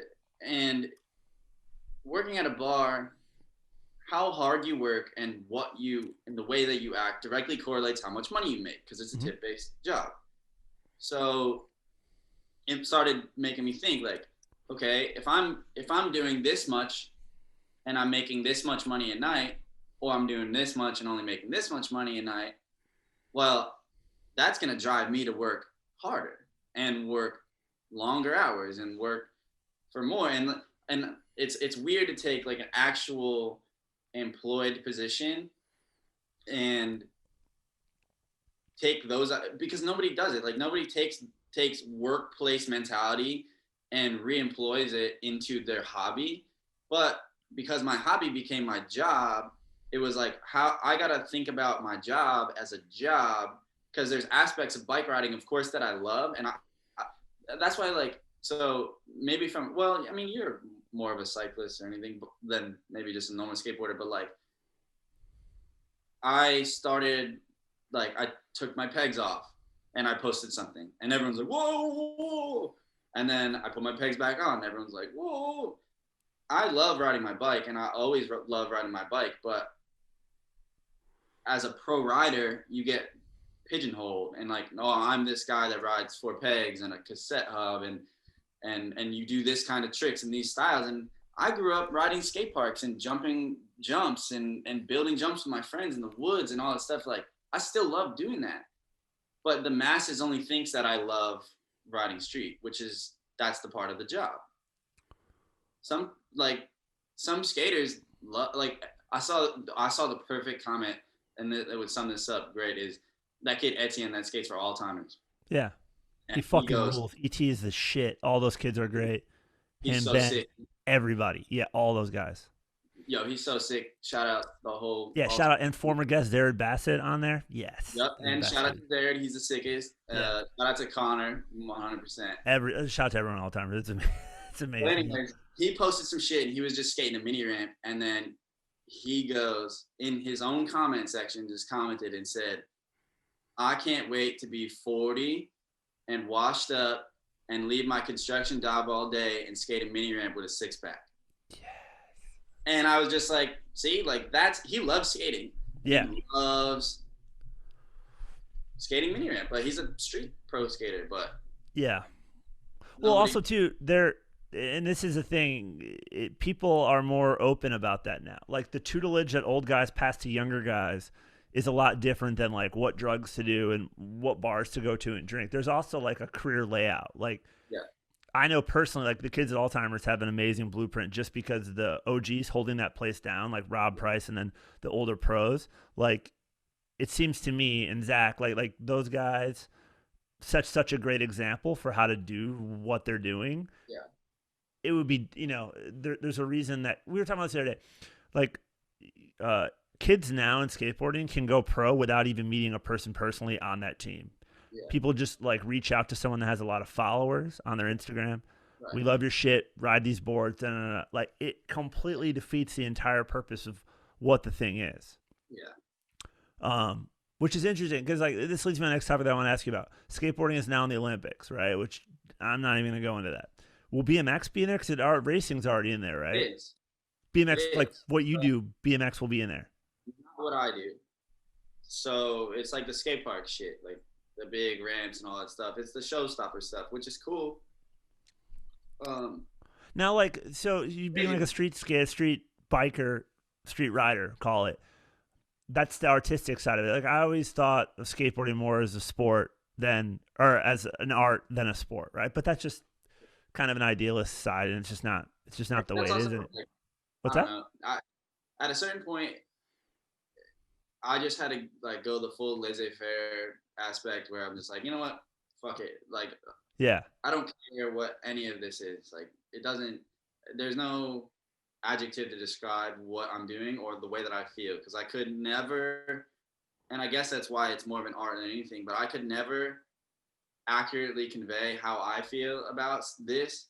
working at a bar, how hard you work and the way that you act directly correlates how much money you make because it's a tip-based job. So it started making me think like, okay, if I'm doing this much and I'm making this much money a night, or I'm doing this much and only making this much money a night, well, that's going to drive me to work harder and work longer hours and work for more. And it's weird to take like an actual employed position and take those, because nobody does it. Like nobody takes workplace mentality and reemploys it into their hobby. But because my hobby became my job, it was like how I got to think about my job as a job, because there's aspects of bike riding, of course, that I love. And I that's why, like, so maybe I mean, you're more of a cyclist or anything than maybe just a normal skateboarder, but like I started, like, I took my pegs off and I posted something and everyone's like, whoa, whoa. And then I put my pegs back on. Everyone's like, whoa. I love riding my bike and I always love riding my bike. But as a pro rider, you get pigeonholed and like, oh, I'm this guy that rides 4 pegs and a cassette hub and you do this kind of tricks and these styles. And I grew up riding skate parks and jumping jumps and building jumps with my friends in the woods and all that stuff. Like, I still love doing that. But the masses only thinks that I love riding street, that's the part of the job. Some skaters like, I saw the perfect comment, and it would sum this up great, is that kid Etienne that skates for all timers. Yeah. He And he fucking goes, rules. ET is the shit. All those kids are great. he's Him, so Ben, sick. everybody. Yeah, all those guys. Yo, he's so sick. Shout out the whole Yeah, all. shout out and former guest Jared Bassett on there. Yes, Yep, he's the and best shout out dude. to Jared. He's the sickest. Yeah, Shout out to Connor, 100%. shout out to everyone all the time. It's But amazing. anyways, he posted some shit and he was just skating a mini ramp, and then he goes in his own comment section, just commented and said, "I can't wait to be 40 and washed up and leave my construction job all day and skate a mini ramp with a six pack." Yes. And I was just like, see, like he loves skating. Yeah. He loves skating mini ramp, but he's a street pro skater. But Yeah. Well, nobody, also too, and this is a thing. People are more open about that now. Like the tutelage that old guys pass to younger guys is a lot different than like what drugs to do and what bars to go to and drink. There's also like a career layout. Like yeah, I know personally, like the kids at Alzheimer's have an amazing blueprint just because the OGs holding that place down, like Rob Price and then the older pros. Like it seems to me and Zach, like those guys, such a great example for how to do what they're doing. yeah, It would be, there's a reason that we were talking about this the other day. Like, kids now in skateboarding can go pro without even meeting a person personally on that team. yeah. People just like reach out to someone that has a lot of followers on their Instagram. Right. We love your shit. Ride these boards. Da, da, da. Like it completely defeats the entire purpose of what the thing is. Yeah. Which is interesting because like this leads me to the next topic that I want to ask you about. Skateboarding is now in the Olympics, right? Which I'm not even going to go into that. Will BMX be in there? Because our racing's already in there, right? It is. BMX, It like is. what you do, BMX will be in there. Not what I do. So it's like the skate park shit, like the big ramps and all that stuff. It's the showstopper stuff, which is cool. Now, like, so you being like a street skater, street biker, street rider, call it. That's the artistic side of it. Like I always thought of skateboarding more as a sport or as an art than a sport, right? But that's just kind of an idealist side, and it's just not the way it is. Like, What's that? At a certain point, I just had to like go the full laissez-faire aspect where I'm just like, you know what, fuck it. Like, Yeah, I don't care what any of this is. Like, it doesn't. There's no adjective to describe what I'm doing or the way that I feel, because I could never, and I guess that's why it's more of an art than anything, but I could never accurately convey how I feel about this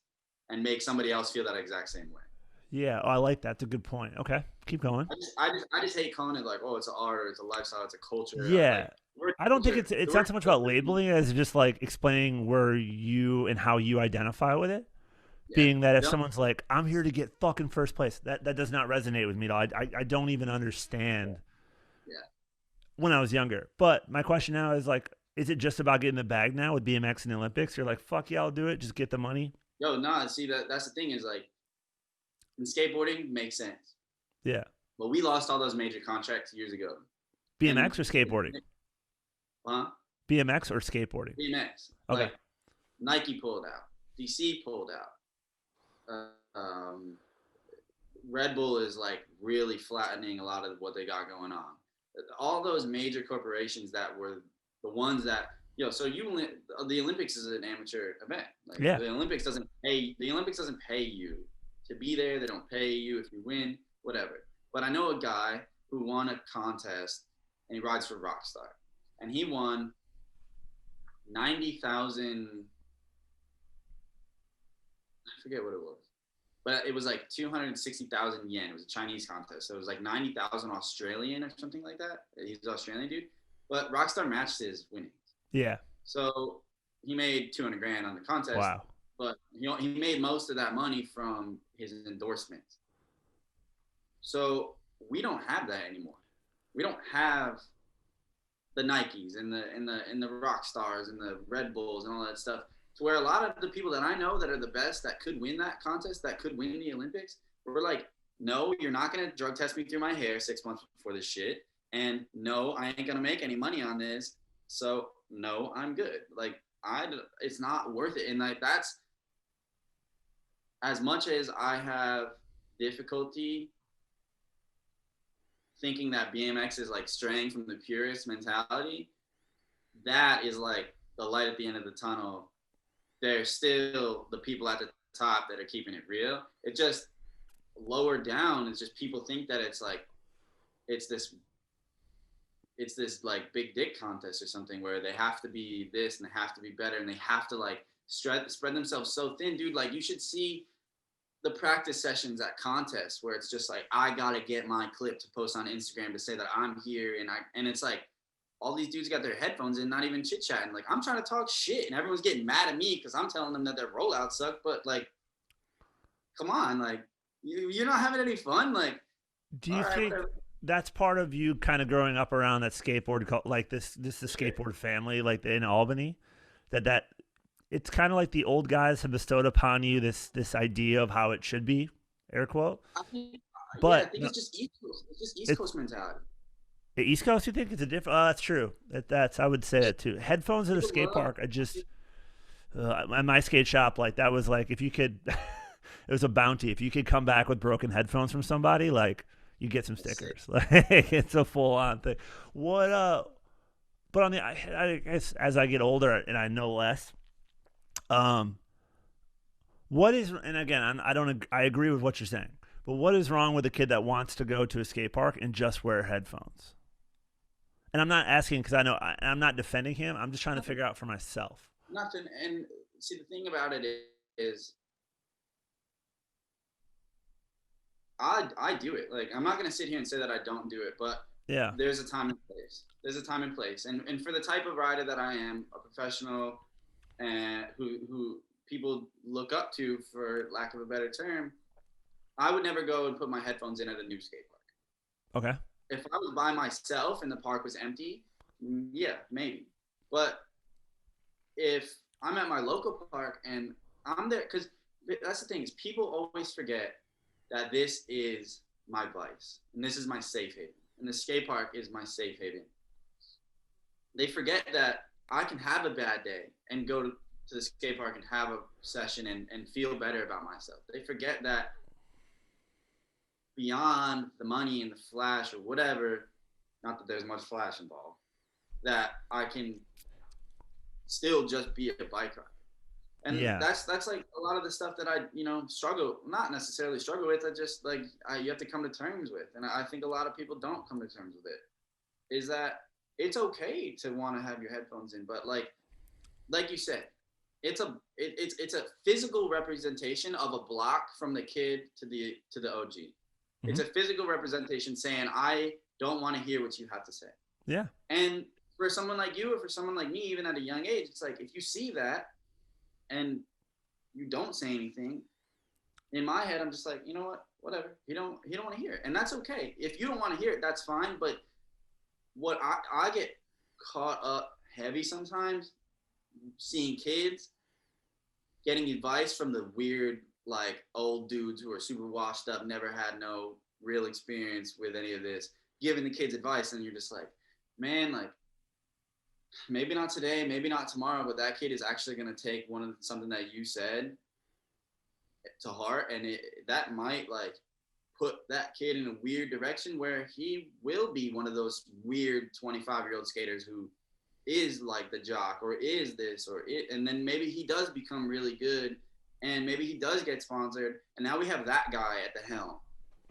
and make somebody else feel that exact same way. yeah. Oh, I like that. That's a good point. Okay, keep going. I just hate calling it like, oh, it's an art or it's a lifestyle, it's a culture. Yeah. Like, I don't think it's not so much about labeling as just like explaining where you and how you identify with it. Yeah. Being that if someone's like, I'm here to get fucking first place, that does not resonate with me at all. I don't even understand when I was younger. But my question now is like, is it just about getting the bag now with BMX and the Olympics? You're like, fuck yeah, I'll do it. Just get the money. Yo, nah, see, that's the thing is like, in skateboarding makes sense. Yeah. But we lost all those major contracts years ago. BMX or skateboarding? Huh? BMX or skateboarding? BMX. Okay. Like, Nike pulled out. DC pulled out. Red Bull is like really flattening a lot of what they got going on. All those major corporations that were the ones that, so the Olympics is an amateur event. Like, yeah. The Olympics doesn't pay you to be there. They don't pay you if you win, whatever. But I know a guy who won a contest and he rides for Rockstar, and he won 90,000. I forget what it was, but it was like 260,000 yen. It was a Chinese contest, so it was like 90,000 Australian or something like that. He's an Australian dude, but Rockstar matched his winnings. Yeah. So he made 200 grand on the contest. Wow. But he made most of that money from his endorsements. So we don't have that anymore. We don't have the Nikes and the rock stars and the Red Bulls and all that stuff. To where a lot of the people that I know that are the best that could win that contest, that could win the Olympics, were like, no, you're not gonna drug test me through my hair 6 months before this shit, and no, I ain't gonna make any money on this. So no, I'm good. Like it's not worth it. And like that's, as much as I have difficulty thinking that BMX is like straying from the purist mentality, that is like the light at the end of the tunnel, there's still the people at the top that are keeping it real. It just lower down is just people think that it's like it's this like big dick contest or something where they have to be this and they have to be better and they have to like spread themselves so thin, dude. Like you should see the practice sessions at contests where it's just like I gotta get my clip to post on Instagram to say that I'm here, and it's like all these dudes got their headphones in, not even chit chatting. Like I'm trying to talk shit, and everyone's getting mad at me because I'm telling them that their rollouts suck. But like, come on, like you're not having any fun. Like, do you think that's part of you kind of growing up around that skateboard, like this the skateboard family, like in Albany, that it's kind of like the old guys have bestowed upon you this idea of how it should be, air quote. But I think it's just East Coast. It's just East Coast mentality. The East Coast, you think it's a different? That's true. That's I would say that too. Headphones at a skate park. I just at my skate shop, like that was like if you could, it was a bounty. If you could come back with broken headphones from somebody, like you get some stickers. Like it's a full on thing. What but on the I guess as I get older and I know less, what is, and again I agree with what you're saying, but what is wrong with a kid that wants to go to a skate park and just wear headphones? And I'm not asking because I know I'm not defending him. I'm just trying to figure out for myself. Nothing. And see, the thing about it is I do it. Like I'm not gonna sit here and say that I don't do it, but yeah, there's a time and place. There's a time and place. And for the type of rider that I am, a professional and who people look up to, for lack of a better term, I would never go and put my headphones in at a new skate park. Okay. If I was by myself and the park was empty, yeah, maybe. But if I'm at my local park and I'm there, because that's the thing is people always forget that this is my vice and this is my safe haven. And the skate park is my safe haven. They forget that I can have a bad day and go to the skate park and have a session and feel better about myself. They forget that beyond the money and the flash or whatever, not that there's much flash involved, that I can still just be a bike rider. And that's like a lot of the stuff that I, not necessarily struggle with. I just like, you have to come to terms with. And I think a lot of people don't come to terms with it, is that it's okay to want to have your headphones in, but like you said, it's a physical representation of a block from the kid to the OG. Mm-hmm. It's a physical representation saying, I don't want to hear what you have to say. Yeah. And for someone like you or for someone like me, even at a young age, it's like, if you see that and you don't say anything, in my head, I'm just like, you know what, whatever. He don't want to hear it. And that's okay. If you don't want to hear it, that's fine. But what I get caught up heavy sometimes, seeing kids getting advice from the weird, like old dudes who are super washed up, never had no real experience with any of this, giving the kids advice. And you're just like, man, like, maybe not today, maybe not tomorrow, but that kid is actually going to take something that you said to heart. And that might like put that kid in a weird direction where he will be one of those weird 25-year-old skaters who is like the jock or is this or it. And then maybe he does become really good and maybe he does get sponsored. And now we have that guy at the helm.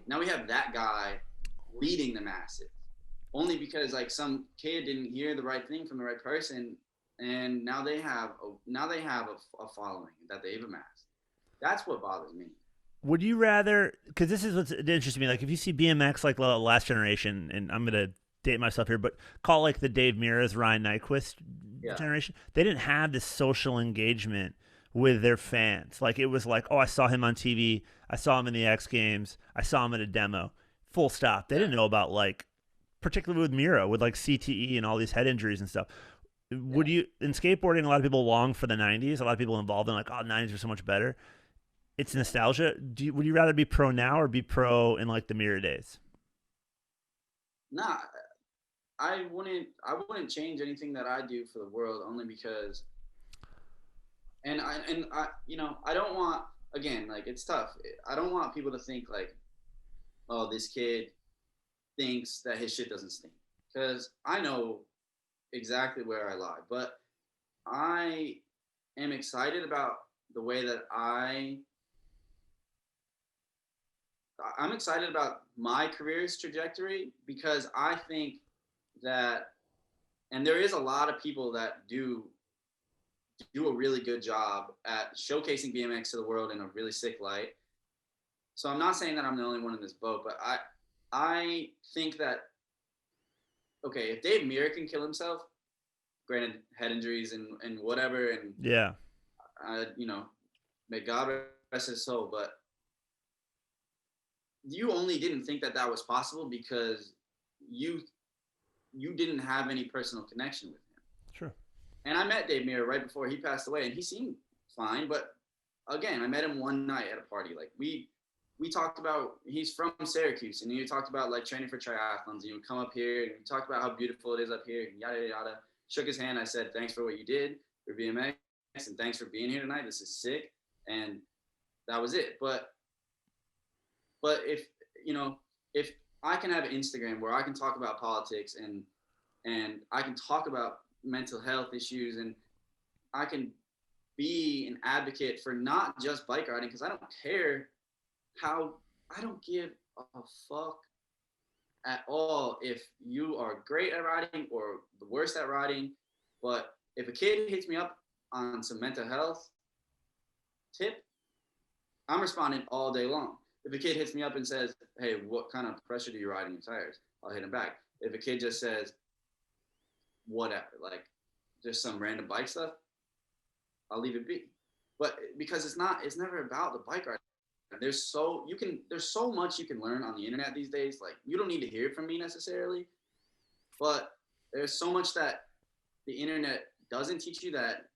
Now we have that guy leading the masses. Only because like some kid didn't hear the right thing from the right person, and now they have a following that they've amassed. That's what bothers me. Would you rather? Because this is what's interesting me. Like if you see BMX like the last generation, and I'm gonna date myself here, but call like the Dave Miras, Ryan Nyquist generation. They didn't have this social engagement with their fans. Like it was like, oh, I saw him on TV, I saw him in the X Games, I saw him at a demo. Full stop. They didn't know about like. Particularly with Mira, with like CTE and all these head injuries and stuff. Would you, in skateboarding, a lot of people long for the 90s. A lot of people involved in like, oh, 90s are so much better. It's nostalgia. Would you rather be pro now or be pro in like the Mira days? Nah, I wouldn't change anything that I do for the world, only because, and I I don't want, again, like it's tough. I don't want people to think like, oh, this kid thinks that his shit doesn't stink, because I know exactly where I lie. But I am excited about the way that I'm excited about my career's trajectory, because I think that, and there is a lot of people that do a really good job at showcasing BMX to the world in a really sick light. So I'm not saying that I'm the only one in this boat, but I think that, okay, if Dave Mirra can kill himself, granted head injuries and whatever, and Yeah. you know, may God rest his soul, but you only didn't think that that was possible because you didn't have any personal connection with him. Sure. And I met Dave Mirra right before he passed away, and he seemed fine. But again, I met him one night at a party. Like we talked about, he's from Syracuse, and he talked about like training for triathlons. And he would come up here and we talked about how beautiful it is up here, and yada yada yada. Shook his hand. I said, "Thanks for what you did for BMX, and thanks for being here tonight. This is sick." And that was it. But if if I can have an Instagram where I can talk about politics and I can talk about mental health issues, and I can be an advocate for not just bike riding, because I don't give a fuck at all if you are great at riding or the worst at riding. But if a kid hits me up on some mental health tip, I'm responding all day long. If a kid hits me up and says, "Hey, what kind of pressure do you ride in your tires?" I'll hit him back. If a kid just says, whatever, like just some random bike stuff, I'll leave it be. But because it's never about the bike ride. There's so much you can learn on the internet these days. Like, you don't need to hear it from me necessarily, but there's so much that the internet doesn't teach you that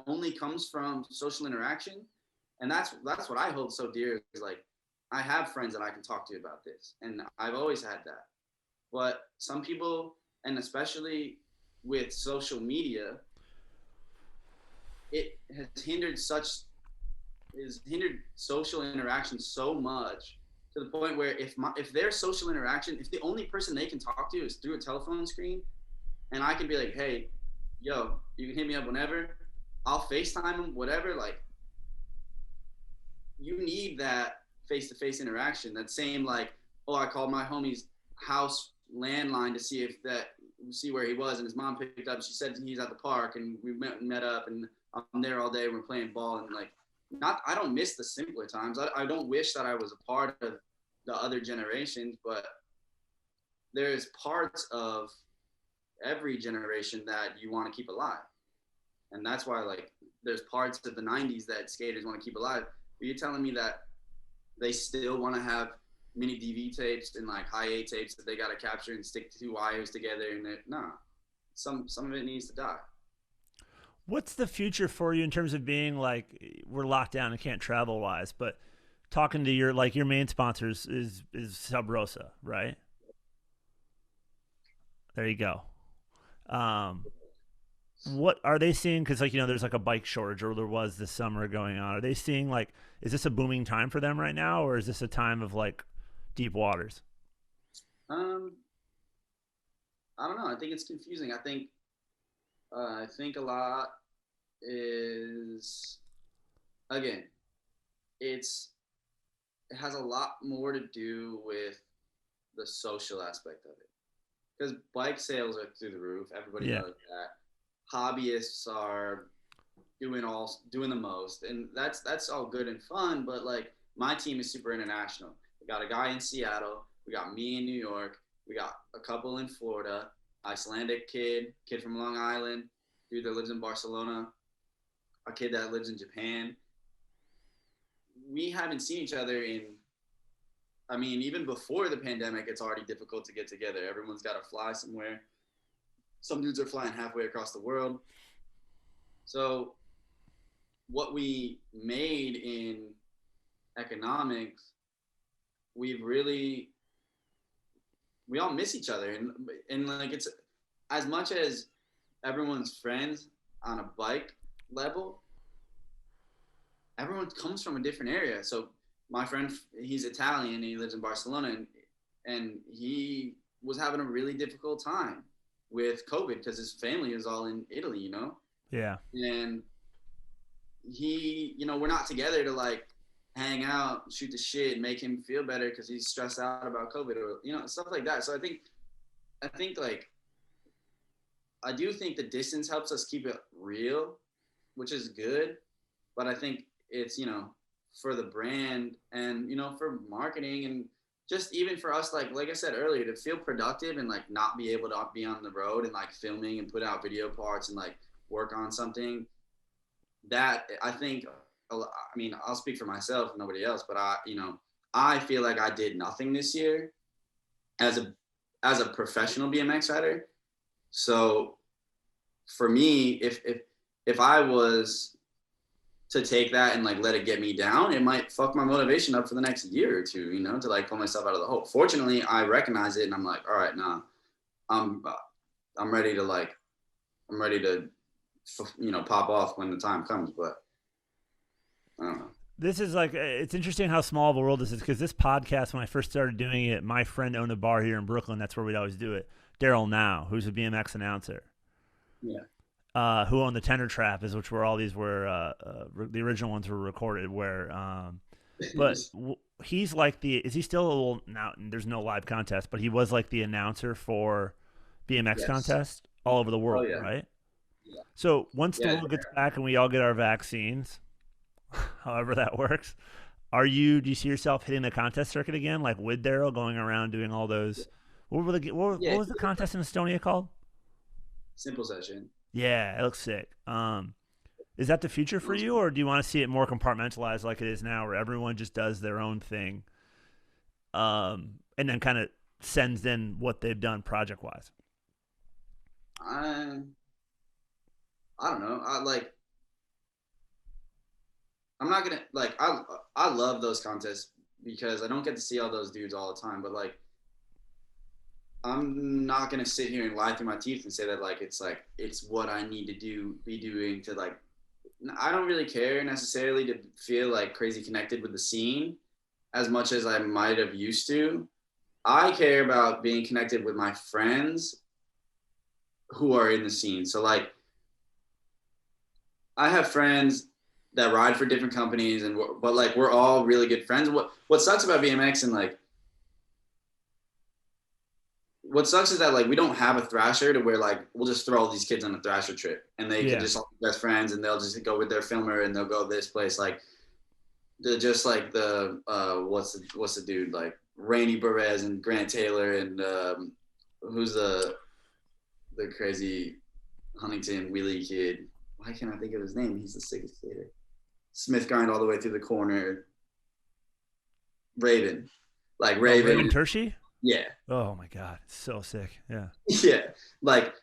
only comes from social interaction. And that's what I hold so dear, is like, I have friends that I can talk to about this, and I've always had that. But some people, and especially with social media, it has hindered social interaction so much, to the point where if their social interaction, if the only person they can talk to is through a telephone screen, and I can be like, "Hey, yo, you can hit me up whenever, I'll FaceTime them," whatever, like, you need that face-to-face interaction. That same, like, "Oh, I called my homie's house landline to see where he was, and his mom picked up. She said he's at the park, and we met up, and I'm there all day. We're playing ball." And like, I don't miss the simpler times. I don't wish that I was a part of the other generations, but there's parts of every generation that you want to keep alive. And that's why, like, there's parts of the 90s that skaters want to keep alive. But you're telling me that they still want to have mini DV tapes and like high A tapes that they got to capture and stick two wires together, and some of it needs to die. What's the future for you in terms of being, like, we're locked down and can't travel wise, but talking to your main sponsors is Sub Rosa, right? There you go. What are they seeing? Because, like, there's like a bike shortage, or there was this summer going on. Are they seeing, like, is this a booming time for them right now, or is this a time of like deep waters? I don't know. I think it's confusing. I think a lot is, again, it has a lot more to do with the social aspect of it, because bike sales are through the roof. Everybody knows that. Hobbyists are doing the most, and that's all good and fun. But like, my team is super international. We got a guy in Seattle. We got me in New York. We got a couple in Florida. Icelandic kid from Long Island, dude that lives in Barcelona, a kid that lives in Japan. We haven't seen each other even before the pandemic, it's already difficult to get together. Everyone's got to fly somewhere. Some dudes are flying halfway across the world. So what we made in economics, we all miss each other. And like, it's, as much as everyone's friends on a bike level, everyone comes from a different area. So my friend, he's Italian, and he lives in Barcelona, and he was having a really difficult time. with COVID because his family is all in Italy, you know? Yeah. And he, you know, we're not together to like hang out, shoot the shit, make him feel better because he's stressed out about COVID or, you know, stuff like that. So I think like, I do think the distance helps us keep it real, which is good. But I think it's, you know, for the brand and, you know, for marketing and just even for us, like I said earlier, to feel productive and like not be able to be on the road and like filming and put out video parts and like work on something that I think, I mean, I'll speak for myself, nobody else, but I feel like I did nothing this year as a professional BMX rider. So for me, if I was to take that and like let it get me down, it might fuck my motivation up for the next year or two, you know, to like pull myself out of the hole. Fortunately, I recognize it and I'm like, all right, nah, I'm ready to, you know, pop off when the time comes. But I don't know. This is like, it's interesting how small of a world this is because this podcast, when I first started doing it, my friend owned a bar here in Brooklyn. That's where we'd always do it. Daryl Now, who's a BMX announcer. Yeah. Who owned the Tender Trap, is which where all these were the original ones were recorded. But he's like is he still a little now? There's no live contest, but he was like the announcer for BMX contest all over the world, right? Yeah. So once the world gets back and we all get our vaccines, however that works, do you see yourself hitting the contest circuit again, like with Daryl going around doing all those? What was the contest in Estonia called? Simple Session. Yeah, it looks sick. Is that the future for you, or do you want to see it more compartmentalized like it is now, where everyone just does their own thing, and then kind of sends in what they've done project-wise? I don't know. I'm not gonna like. I love those contests because I don't get to see all those dudes all the time, but like, I'm not gonna sit here and lie through my teeth and say that like it's what I need to be doing to like. I don't really care necessarily to feel like crazy connected with the scene as much as I might have used to. I care about being connected with my friends who are in the scene. So like, I have friends that ride for different companies, but like we're all really good friends. What sucks about BMX and like. What sucks is that like we don't have a Thrasher to where like we'll just throw all these kids on a Thrasher trip and they can just all be best friends and they'll just go with their filmer and they'll go this place. Like just like the what's the dude like Rainey Perez and Grant Taylor and who's the crazy Huntington wheelie kid? Why can't I think of his name? He's the sickest skater. Smith grind all the way through the corner. Raven. Raven Tershi? Yeah. Oh my God, it's so sick. Yeah. Yeah, like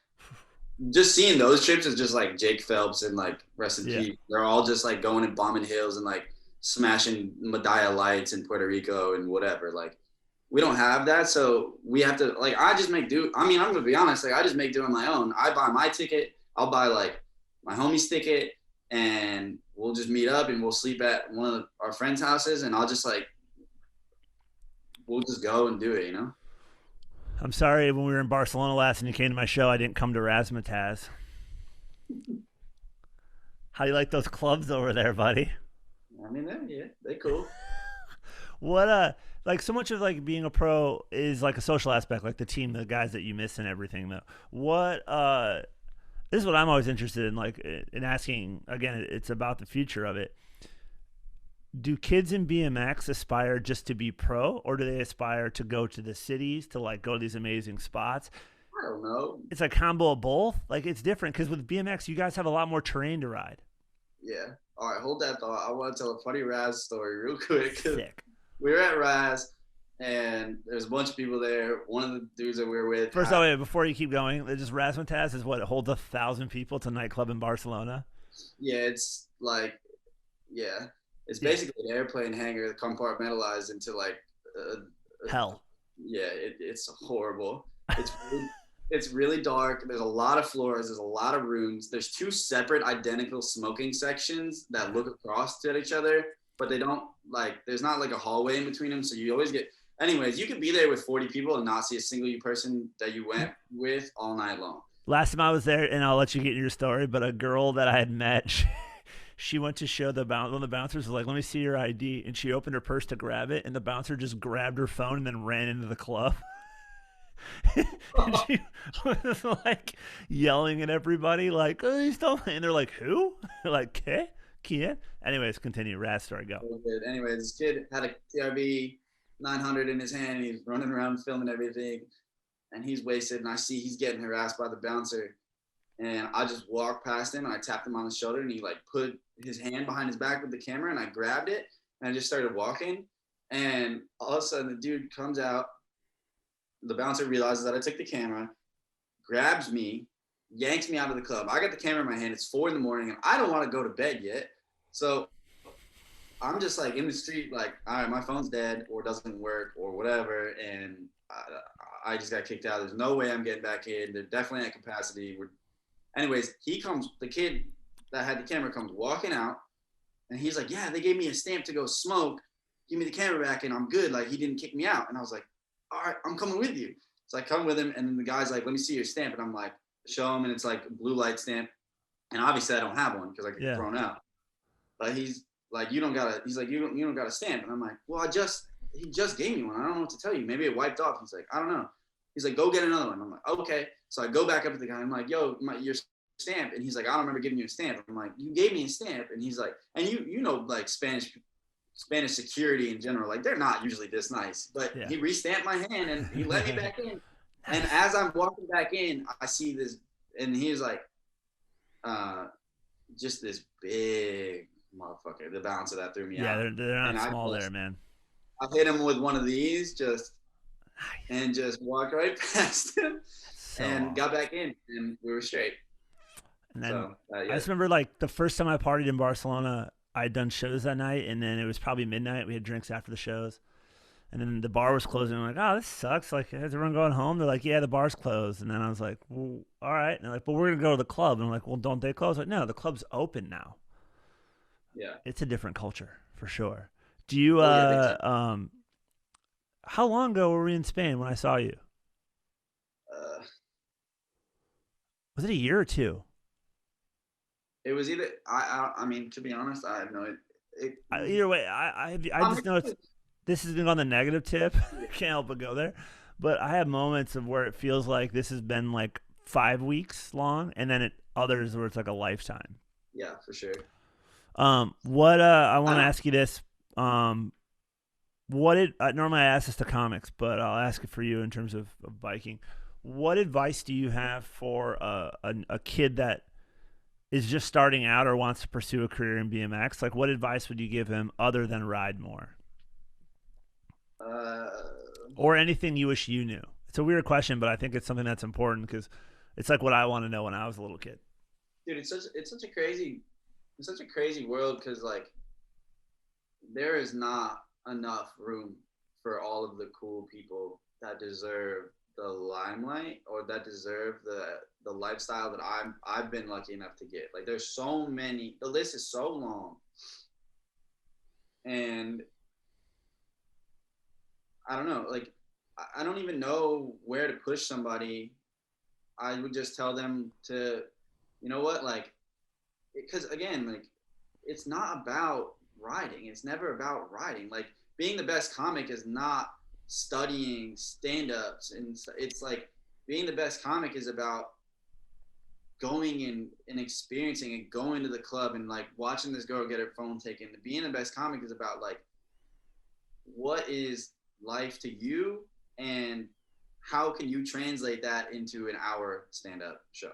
just seeing those trips is just like Jake Phelps and like rest in peace. They're all just like going and bombing hills and like smashing Medalla lights in Puerto Rico and whatever. Like we don't have that, so we have to like. I just make do. I mean, I'm gonna be honest. Like I just make do on my own. I buy my ticket. I'll buy like my homie's ticket, and we'll just meet up and we'll sleep at one of our friends' houses, and I'll just like. We'll just go and do it, you know? I'm sorry when we were in Barcelona last and you came to my show, I didn't come to Razzmatazz. How do you like those clubs over there, buddy? I mean, they're cool. What, like so much of like being a pro is like a social aspect, like the team, the guys that you miss and everything though. This is what I'm always interested in, like in asking, again, it's about the future of it. Do kids in BMX aspire just to be pro, or do they aspire to go to the cities, to like go to these amazing spots? I don't know. It's a combo of both. Like it's different because with BMX, you guys have a lot more terrain to ride. Yeah. All right, hold that thought. I want to tell a funny Raz story real quick. Sick. We were at Raz, and there's a bunch of people there. One of the dudes that we were with. First of all, before you keep going, just Razzmatazz is what, it holds 1,000 people. It's a nightclub in Barcelona. Yeah, it's like, yeah. It's basically an airplane hangar compartmentalized into like hell. Yeah, it's horrible. It's really dark. There's a lot of floors. There's a lot of rooms. There's two separate identical smoking sections that look across at each other, but they don't like. There's not like a hallway in between them. So you always get Anyways, you could be there with 40 people and not see a single person that you went with all night long. Last time I was there, and I'll let you get in your story, but a girl that I had met, she went to show one of the bouncers was like, "Let me see your ID," and she opened her purse to grab it, and the bouncer just grabbed her phone and then ran into the club. And she was like yelling at everybody, like, "Oh, he's still," and they're like, "Who?" Like, "Ke? Kia?" Anyways, continue. Rat story, go. Anyways, this kid had a TRV 900 in his hand. He's running around filming everything, and he's wasted. And I see he's getting harassed by the bouncer, and I just walked past him and I tapped him on the shoulder, and he like put his hand behind his back with the camera, and I grabbed it and I just started walking, and all of a sudden the dude comes out. The bouncer realizes that I took the camera, grabs me, yanks me out of the club. I got the camera in my hand. It's 4 a.m. and I don't want to go to bed yet. So I'm just like in the street, like, all right, my phone's dead or doesn't work or whatever. And I just got kicked out. There's no way I'm getting back in. They're definitely at capacity. Anyways, the kid that had the camera comes walking out, and he's like, yeah, they gave me a stamp to go smoke. Give me the camera back and I'm good. Like, he didn't kick me out. And I was like, all right, I'm coming with you. So I come with him, and then the guy's like, let me see your stamp. And I'm like, show him, and it's like a blue light stamp. And obviously I don't have one because I get thrown out. But he's like, you don't got a stamp. And I'm like, well, he just gave me one. I don't know what to tell you. Maybe it wiped off. He's like, I don't know. He's like, go get another one. I'm like, okay. So I go back up to the guy. I'm like, yo, your stamp. And he's like, I don't remember giving you a stamp. I'm like, you gave me a stamp. And he's like, and you know, like Spanish security in general, like they're not usually this nice, but he re-stamped my hand and he let me back in. And as I'm walking back in, I see this, and he's like, just this big motherfucker, the bouncer that threw me out. Yeah, they're not small there, man. I hit him with one of these and just walked right past him and got back in, and we were straight. And then I just remember like the first time I partied in Barcelona, I had done shows that night, and then it was probably midnight. We had drinks after the shows, and then the bar was closing. I'm like, oh, this sucks. Like, is everyone going home? They're like, yeah, the bar's closed. And then I was like, well, all right. And they're like, well, we're going to go to the club. And I'm like, well, don't they close? Like, no, the club's open now. Yeah. It's a different culture for sure. Do you, how long ago were we in Spain when I saw you? Was it a year or two? It was either I mean, to be honest, I have no idea. Either way, I just know this has been on the negative tip. Can't help but go there. But I have moments of where it feels like this has been like 5 weeks long, and then others where it's like a lifetime. Yeah, for sure. I want to ask you this. Normally I ask this to comics, but I'll ask it for you in terms of biking. What advice do you have for a kid that is just starting out or wants to pursue a career in BMX? Like, what advice would you give him other than ride more? Or anything you wish you knew? It's a weird question, but I think it's something that's important because it's like what I want to know when I was a little kid. Dude, it's such a crazy world because like there is not enough room for all of the cool people that deserve the limelight or that deserve the lifestyle that I've been lucky enough to get. Like, there's so many. The list is so long, and I don't know. Like, I don't even know where to push somebody. I would just tell them to, you know what, like, because again, like, it's not about riding. It's never about riding. Like, being the best comic is not studying stand-ups, and it's like being the best comic is about going and experiencing and going to the club and like watching this girl get her phone taken. Being the best comic is about like, what is life to you and how can you translate that into an hour stand-up show?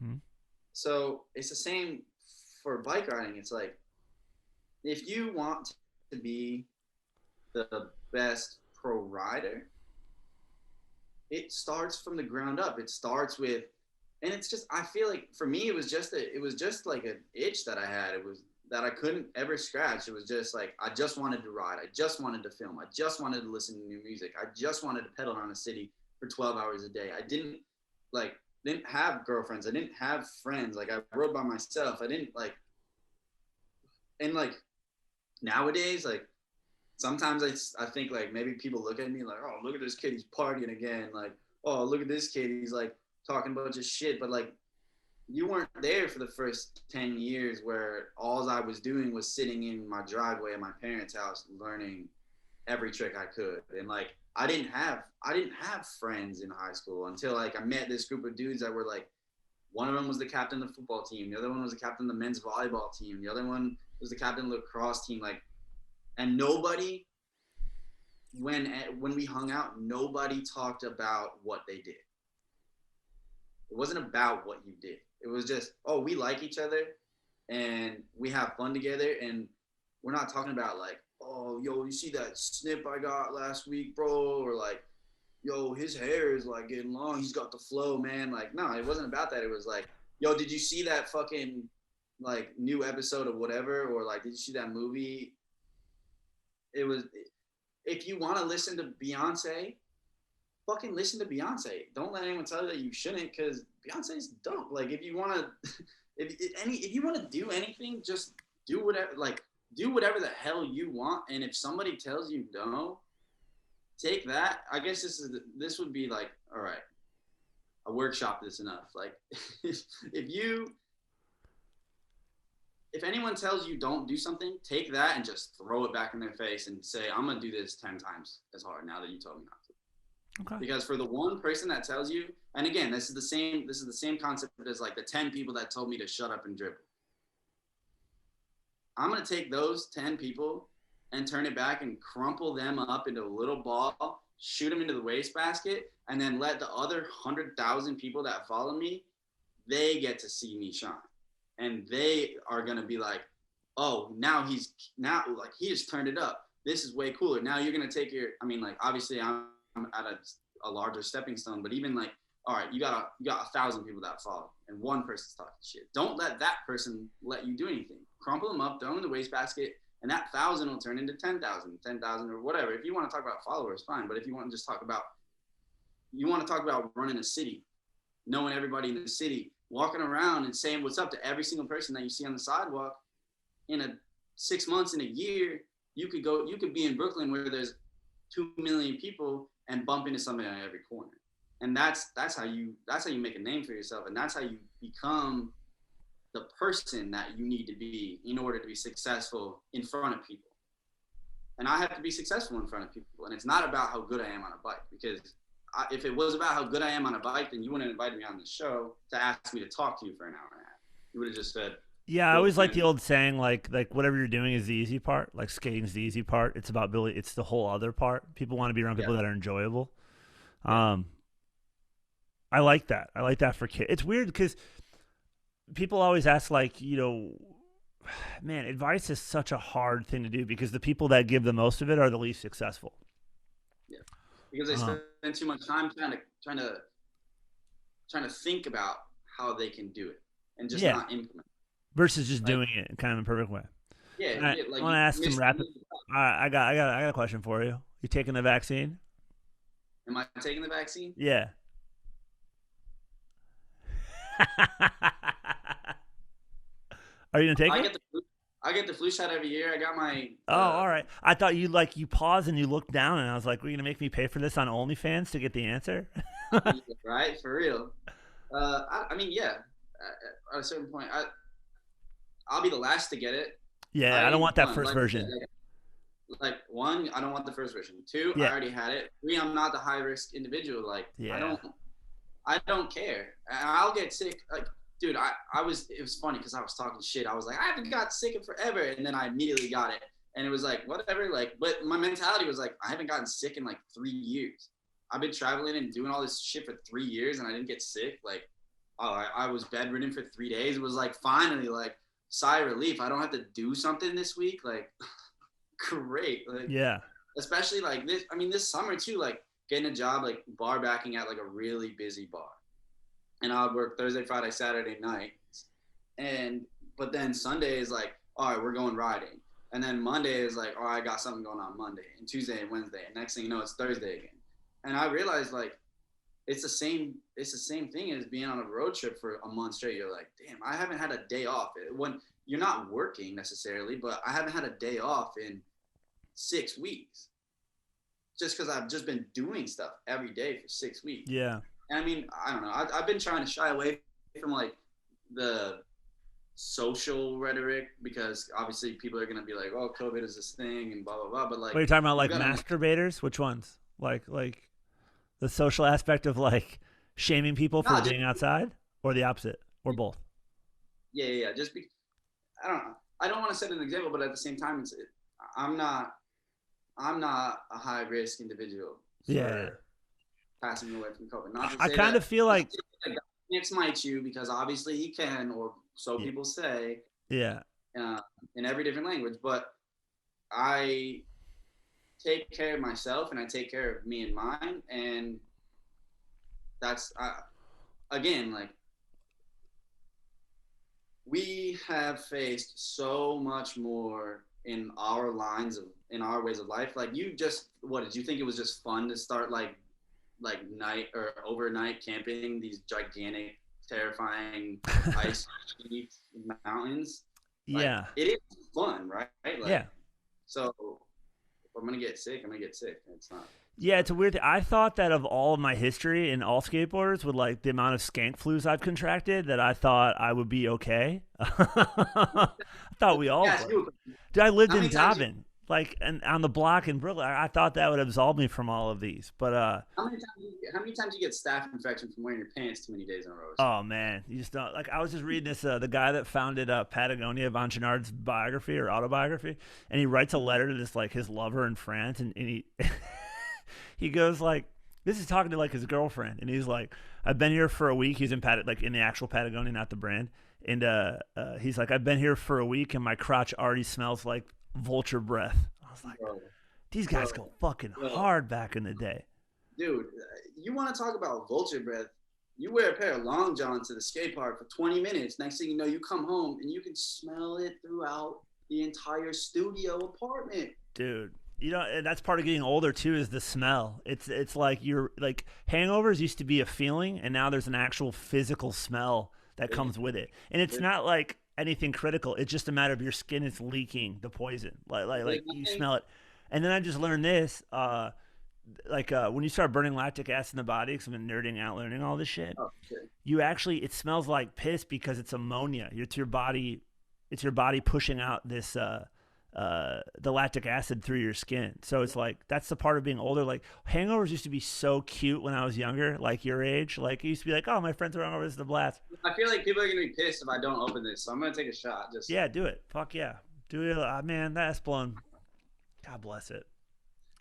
Mm-hmm. So it's the same for bike riding. It's like, if you want to be the best pro rider, it starts from the ground up. It starts with, and it's just, I feel like for me, it was just like an itch that I had. It was that I couldn't ever scratch. It was just like, I just wanted to ride. I just wanted to film. I just wanted to listen to new music. I just wanted to pedal around the city for 12 hours a day. I didn't have girlfriends. I didn't have friends. Like, I rode by myself. I didn't like, and like nowadays, like, sometimes I think like maybe people look at me like, oh, look at this kid, he's partying again. Like, oh, look at this kid, he's like talking a bunch of shit. But like, you weren't there for the first 10 years where all I was doing was sitting in my driveway at my parents' house learning every trick I could. And like, I didn't have friends in high school until like I met this group of dudes that were like, one of them was the captain of the football team, the other one was the captain of the men's volleyball team, the other one was the captain of the lacrosse team. Like, and nobody, when we hung out, nobody talked about what they did. It wasn't about what you did. It was just, oh, we like each other and we have fun together. And we're not talking about like, oh, yo, you see that snip I got last week, bro? Or like, yo, his hair is like getting long. He's got the flow, man. Like, no, it wasn't about that. It was like, yo, did you see that fucking like new episode of whatever? Or like, did you see that movie? It was, if you want to listen to Beyonce, fucking listen to Beyonce. Don't let anyone tell you that you shouldn't, because Beyonce's dope. Like, if you want to, if you want to do anything, just do whatever. Like, do whatever the hell you want. And if somebody tells you no, take that. I guess this would be like, all right, a workshop this enough. Like, if anyone tells you don't do something, take that and just throw it back in their face and say, I'm gonna do this 10 times as hard now that you told me not to. Okay. Because for the one person that tells you, and again, this is the same concept as like the 10 people that told me to shut up and dribble. I'm going to take those 10 people and turn it back and crumple them up into a little ball, shoot them into the wastebasket, and then let the other 100,000 people that follow me, they get to see me shine. And they are going to be like, oh, now he just turned it up. This is way cooler. Now you're going to take like, obviously I'm at a larger stepping stone, but even like, all right, you got 1,000 people that follow and one person's talking shit. Don't let that person let you do anything. Crumple them up, throw them in the wastebasket, and that 1,000 will turn into 10,000 or whatever. If you want to talk about followers, fine. But if you want to just talk about running a city, knowing everybody in the city, walking around and saying what's up to every single person that you see on the sidewalk, in 6 months, in a year, you could be in Brooklyn where there's 2 million people and bump into somebody on every corner. And that's how you make a name for yourself, and that's how you become the person that you need to be in order to be successful in front of people. And I have to be successful in front of people, and it's not about how good I am on a bike, because if it was about how good I am on a bike, then you wouldn't have invited me on the show to ask me to talk to you for an hour and a half. You would have just said, yeah, I always like the old saying, like whatever you're doing is the easy part. Like, skating's the easy part. It's about it's the whole other part. People want to be around people that are enjoyable. I like that. I like that for kids. It's weird because people always ask, like, man, advice is such a hard thing to do because the people that give the most of it are the least successful. Yeah, because they spend too much time trying to think about how they can do it and just not implement. Versus just doing it kind of in a perfect way. Yeah, like, I want to ask some rapid. I got a question for you. You taking the vaccine? Am I taking the vaccine? Yeah. Are you gonna take it? I get the flu shot every year. I got my. All right. I thought you paused and you looked down, and I was like, "Were you gonna make me pay for this on OnlyFans to get the answer?" Right, for real. I mean, yeah. At a certain point, I'll be the last to get it. Yeah, I don't want that first version. Like, one, I don't want the first version. Two, I already had it. Three, I'm not the high risk individual. Like, I don't care. I'll get sick. Like, dude, it was funny because I was talking shit. I was like, I haven't got sick in forever. And then I immediately got it. And it was like, whatever. Like, but my mentality was like, I haven't gotten sick in like 3 years. I've been traveling and doing all this shit for 3 years and I didn't get sick. Like, I was bedridden for 3 days. It was like, finally, like, sigh of relief. I don't have to do something this week. Like, great. Like, yeah. Especially like this. I mean, this summer too, like getting a job, like bar backing at like a really busy bar. And I would work Thursday, Friday, Saturday night. But then Sunday is like, all right, we're going riding. And then Monday is like, all right, I got something going on Monday, and Tuesday and Wednesday. And next thing you know, it's Thursday again. And I realized like, it's the same thing as being on a road trip for a month straight. You're like, damn, I haven't had a day off. When you're not working necessarily, but I haven't had a day off in 6 weeks just because I've just been doing stuff every day for 6 weeks. Yeah. And I mean, I don't know. I've been trying to shy away from like the social rhetoric because obviously people are going to be like, oh, COVID is this thing and blah, blah, blah. But like, what are you talking about? Like masturbators? Which ones? Like the social aspect of like shaming people for being outside, or the opposite, or both? Yeah. Just be, I don't know. I don't want to set an example, but at the same time, I'm not a high risk individual. Passing away from COVID. Not to I kind of feel like God can't smite you because obviously he can, or so people say. Yeah. In every different language, but I take care of myself and I take care of me and mine, and that's again, like, we have faced so much more in our in our ways of life. Like, you just, what did you think it was just fun to start like night or overnight camping these gigantic, terrifying ice mountains? Like, yeah, it is fun, right? Like, yeah. So if I'm gonna get sick, I'm gonna get sick. It's not. Yeah, it's a weird thing. I thought that of all of my history in all skateboarders, with like the amount of skank flus I've contracted, that I thought I would be okay. I thought we all would. Dude, I lived in Dobbin, like, and on the block in Brooklyn. I thought that would absolve me from all of these. But how many times you get staph infection from wearing your pants too many days in a row? Oh man, you just don't. Like, I was just reading this. The guy that founded Patagonia, Von Chenard's biography or autobiography, and he writes a letter to this, like, his lover in France, and he he goes like, this is talking to like his girlfriend, and he's like, I've been here for a week. He's in like in the actual Patagonia, not the brand. And he's like, I've been here for a week, and my crotch already smells like vulture breath. I was like, these guys go fucking hard back in the day. Dude, you want to talk about vulture breath? You wear a pair of long johns to the skate park for 20 minutes. Next thing you know, you come home and you can smell it throughout the entire studio apartment. Dude, you know, and that's part of getting older too, is the smell. It's like, you're like, hangovers used to be a feeling, and now there's an actual physical smell that comes with it. And it's not like anything critical. It's just a matter of your skin is leaking the poison. Like you smell it. And then I just learned this, when you start burning lactic acid in the body, because I've been nerding out learning all this shit, you actually, it smells like piss because it's ammonia. It's your body pushing out this the lactic acid through your skin. So it's like, that's the part of being older. Like, hangovers used to be so cute when I was younger, like your age. Like, it used to be like, oh, my friends are hungover, this is the blast. I feel like people are gonna be pissed if I don't open this, so I'm gonna take a shot. Yeah, do it. Fuck yeah, do it. Man, that's blown. God bless it.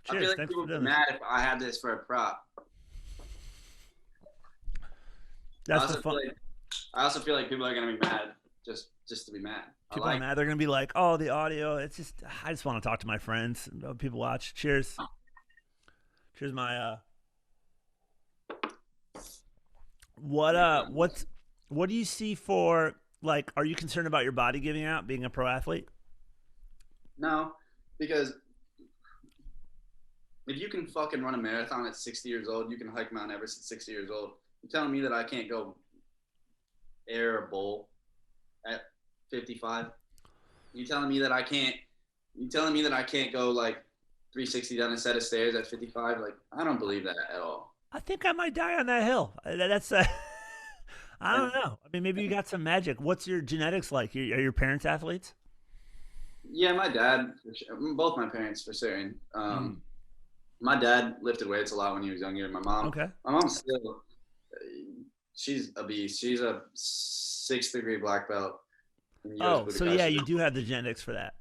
Cheers. I feel like Thanks people for would be mad if I had this for a prop. That's the fun. I also feel like people are gonna be mad just to be mad. People are mad. They're gonna be like, "Oh, the audio." It's just, I just want to talk to my friends. People watch. Cheers. Cheers, my. What do you see for, like? Are you concerned about your body giving out, being a pro athlete? No, because if you can fucking run a marathon at 60 years old, you can hike Mount Everest at 60 years old. You're telling me that I can't go air a bowl at 55? You telling me that I can't go like 360 down a set of stairs at 55? Like, I don't believe that at all. I think I might die on that hill. That's I don't know. I mean, maybe you got some magic. What's your genetics like? Are your parents athletes? Yeah, my dad, both my parents for certain. My dad lifted weights a lot when he was younger. My mom still, she's a beast. She's a 6th-degree black belt. Oh, so yeah, you do have the genetics for that.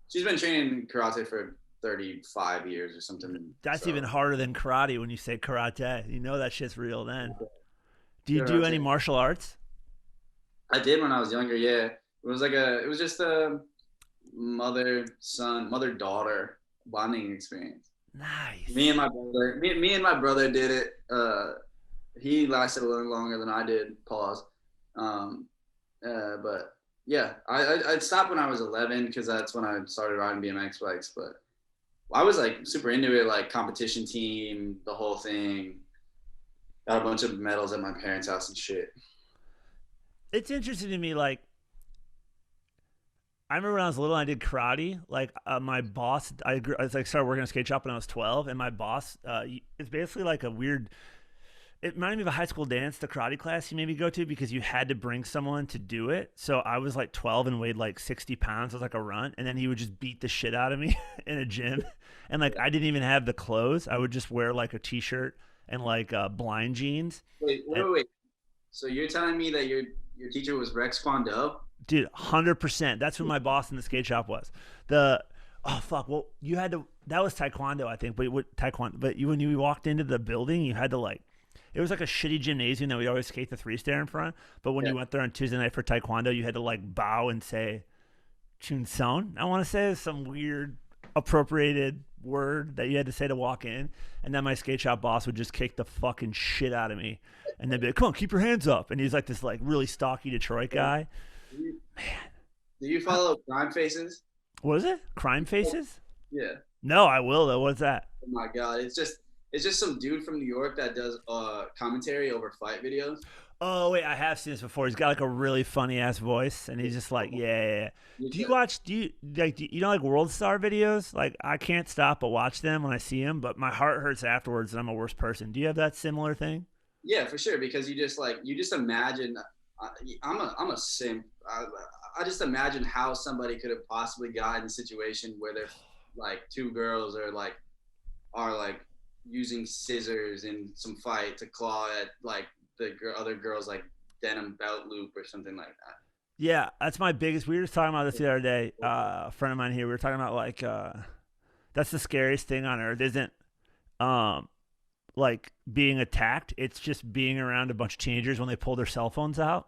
She's been training karate for 35 years or something. That's even harder than karate when you say karate. You know that shit's real then. Do you do any martial arts? I did when I was younger, yeah. It was just a mother-daughter bonding experience. Nice. Me and my brother did it. He lasted a little longer than I did. Pause. But yeah, I stopped when I was 11 because that's when I started riding BMX bikes. But I was like super into it, like competition team, the whole thing. Got a bunch of medals at my parents' house and shit. It's interesting to me, like, I remember when I was little, I did karate. Like my boss, I was like started working at a skate shop when I was 12, and my boss, it's basically like a weird. It reminded me of a high school dance, the karate class you maybe go to because you had to bring someone to do it. So I was like 12 and weighed like 60 pounds. I was like a runt, and then he would just beat the shit out of me in a gym, and like I didn't even have the clothes. I would just wear like a t-shirt and like blind jeans. And Wait. So you're telling me that your teacher was Rex Kwon Do? dude, 100%. That's who my boss in the skate shop was. The oh fuck. Well, you had to. That was taekwondo, I think. But what taekwondo? But you when you walked into the building, you had to like. It was like a shitty gymnasium that we always skate the three stair in front. But when Yeah. you went there on Tuesday night for taekwondo, you had to like bow and say "Chun Son." I want to say some weird appropriated word that you had to say to walk in, and then my skate shop boss would just kick the fucking shit out of me, and then be like, "Come on, keep your hands up." And he's like this like really stocky Detroit guy. Do you, Man, do you follow Crime Faces? what is it? Crime Faces? Yeah. No, I will though. What's that? Oh my god, it's just some dude from New York that does commentary over fight videos. Oh wait, I have seen this before. He's got like a really funny ass voice, and he's just like, yeah, yeah, yeah. You Do you should- watch? Do you like? You know, like World Star videos? Like I can't stop but watch them when I see them, but my heart hurts afterwards, and I'm a worse person. Do you have that similar thing? Yeah, for sure. Because you just imagine. I'm a simp. I just imagine how somebody could have possibly gotten in a situation where they're like two girls are like using scissors in some fight to claw at like other girls like denim belt loop or something like that. Yeah, that's my biggest. We were just talking about this the other day. A friend of mine here. We were talking about like that's the scariest thing on earth, isn't um like being attacked. It's just being around a bunch of teenagers when they pull their cell phones out.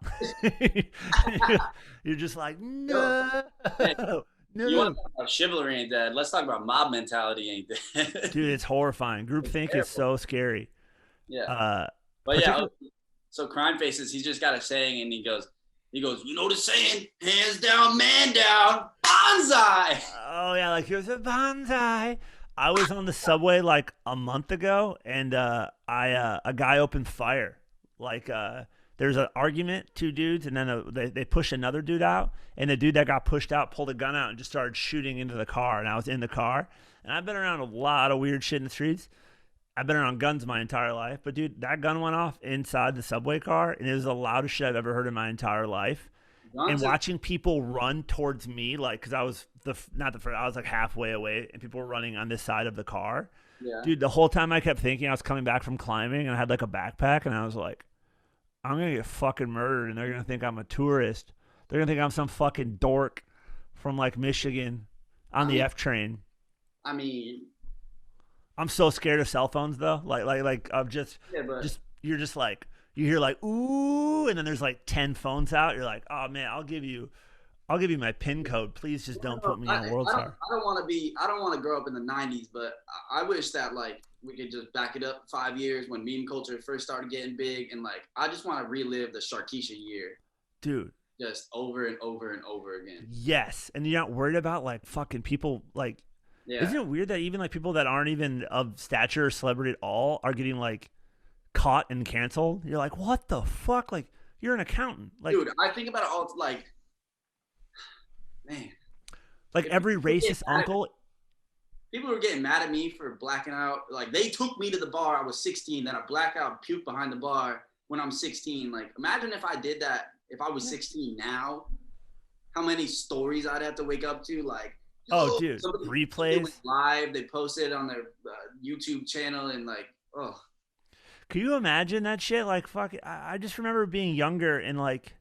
You're just like, no, Hey, you no. want to talk about chivalry ain't dead? Let's talk about mob mentality ain't dead. Dude, it's horrifying. Groupthink is so scary. Yeah, Uh, but yeah. particular- So Crime Faces, he's just got a saying, and he goes, you know the saying, hands down, man down, bonsai. oh yeah, like here's a bonsai. I was on the subway like a month ago, and a guy opened fire. Like there's an argument, two dudes, and then they push another dude out, and the dude that got pushed out pulled a gun out and just started shooting into the car, and I was in the car, and I've been around a lot of weird shit in the streets. I've been around guns my entire life, but dude, that gun went off inside the subway car, and it was the loudest shit I've ever heard in my entire life. And watching people run towards me, like, because I was not the first, I was like halfway away, and people were running on this side of the car. Yeah. Dude, the whole time I kept thinking I was coming back from climbing, and I had like a backpack, and I was like, I'm gonna get fucking murdered, and they're gonna think I'm a tourist. They're gonna think I'm some fucking dork from like Michigan on the F train. I mean, I'm so scared of cell phones though. Like of yeah, but just you're just like you hear like ooh, and then there's like 10 phones out. You're like, oh man, I'll give you my pin code. Please just don't put me on World Star. I don't want to I don't want to grow up in the 90s, but I wish that like we could just back it up 5 years when meme culture first started getting big, and like I just want to relive the Sharkeisha year, Dude. just over and over and over again. Yes, and you're not worried about like fucking people like. Yeah. Isn't it weird that even like people that aren't even of stature or celebrity at all are getting like caught and canceled? You're like, what the fuck? Like, you're an accountant. Like, Dude, I think about it all like, man. like every racist uncle. People were getting mad at me for blacking out. Like they took me to the bar. I was 16. Then I blacked out, puked behind the bar when I'm 16. Like imagine if I did that. If I was 16 now, how many stories I'd have to wake up to? Like, Oh, dude, somebody replays. went live. They posted it on their YouTube channel, and like, oh, Can you imagine that shit? Like, fuck. I just remember being younger and like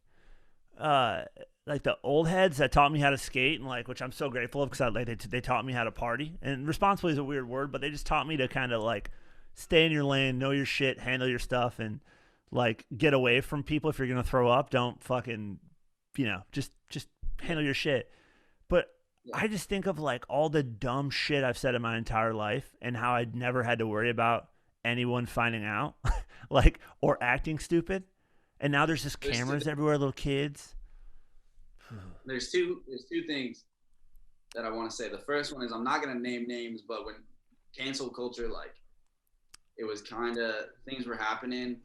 the old heads that taught me how to skate and like, which I'm so grateful of because they taught me how to party. And responsibly is a weird word, but they just taught me to kind of like stay in your lane, know your shit, handle your stuff, and like get away from people if you're gonna throw up. Don't fucking, just handle your shit. But I just think of like all the dumb shit I've said in my entire life and how I'd never had to worry about anyone finding out, like, or acting stupid. And now there's just cameras everywhere, little kids. there's two things that I want to say. The first one is I'm not gonna name names, but when cancel culture, like, it was kind of things were happening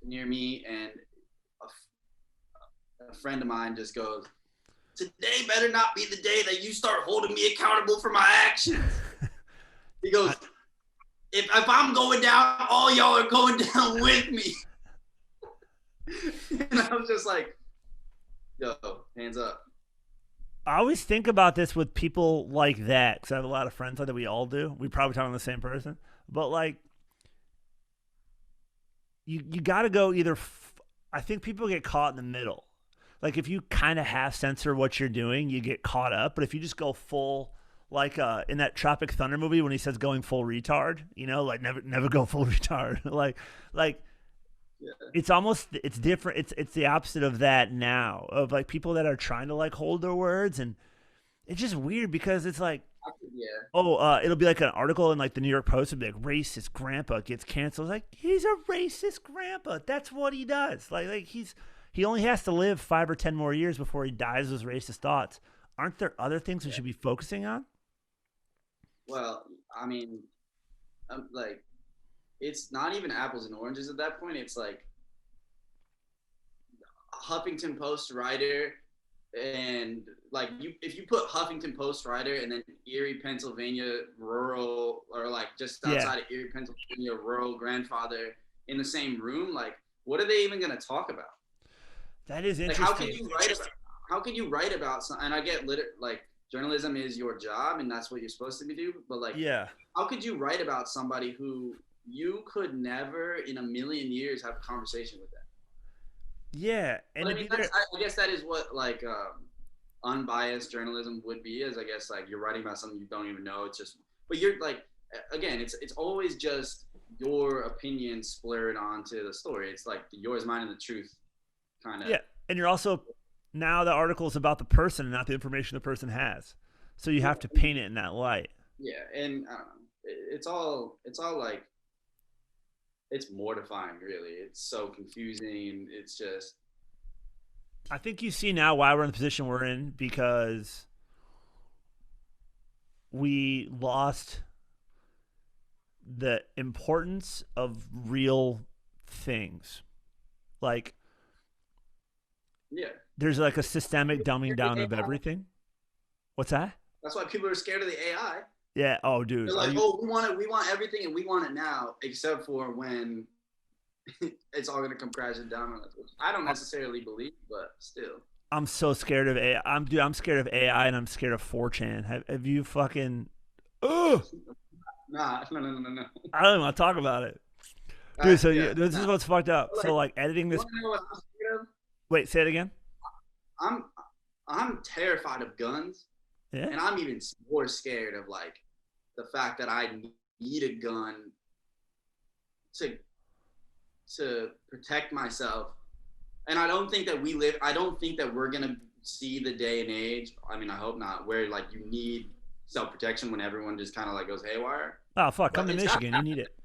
near me, and a friend of mine just goes, today better not be the day that you start holding me accountable for my actions. He goes, if I'm going down, all y'all are going down with me. And I was just like, yo, hands up. I always think about this with people like that, because I have a lot of friends like that. We all do. We probably talk to the same person. But, like, you got to go either I think people get caught in the middle. Like, if you kind of half censor what you're doing, you get caught up. But if you just go full, like in that Tropic Thunder movie when he says going full retard, you know, like never go full retard. like yeah. It's different. It's the opposite of that now, of like people that are trying to like hold their words, and it's just weird because it's like, it'll be like an article in like the New York Post would be like, racist grandpa gets canceled. Like, he's a racist grandpa. That's what he does. Like he only has to live 5 or 10 more years before he dies with racist thoughts. Aren't there other things we should be focusing on? Well, I mean, like, it's not even apples and oranges at that point. It's like Huffington Post writer, and like if you put Huffington Post writer and then Erie, Pennsylvania rural, or like just outside of Erie, Pennsylvania rural grandfather in the same room, like what are they even going to talk about? That is interesting. Like, how can you write about something? And I get like journalism is your job and that's what you're supposed to be doing, but like, how could you write about somebody who you could never in a million years have a conversation with them? Yeah. And I mean, I guess that is what like unbiased journalism would be, is I guess like you're writing about something you don't even know. It's just, but you're like, again, it's always just your opinion splurred onto the story. It's like yours, mine, and the truth kind of. Yeah. And you're also, now the article is about the person and not the information the person has. So you have to paint it in that light. Yeah. And I don't know, it's all like, it's mortifying, really. It's so confusing. It's just. I think you see now why we're in the position we're in, because we lost the importance of real things. Like, there's like a systemic dumbing down of everything. What's that? That's why people are scared of the AI. Yeah. Oh, dude. They're like, we want everything, and we want it now, except for when it's all going to come crashing down on us. Which I don't necessarily believe, but still. I'm so scared of AI. I'm scared of AI, and I'm scared of 4chan. Have you fucking? Oh. Nah, no. I don't even want to talk about it, dude. This is what's fucked up. So like editing this. You know what I'm scared of? Wait, say it again. I'm terrified of guns. Yeah. And I'm even more scared of like the fact that I need a gun to protect myself. And I don't think that we're going to see the day and age. I mean, I hope not, where like you need self-protection when everyone just kind of like goes haywire. Oh, fuck. Come to Michigan. You need it.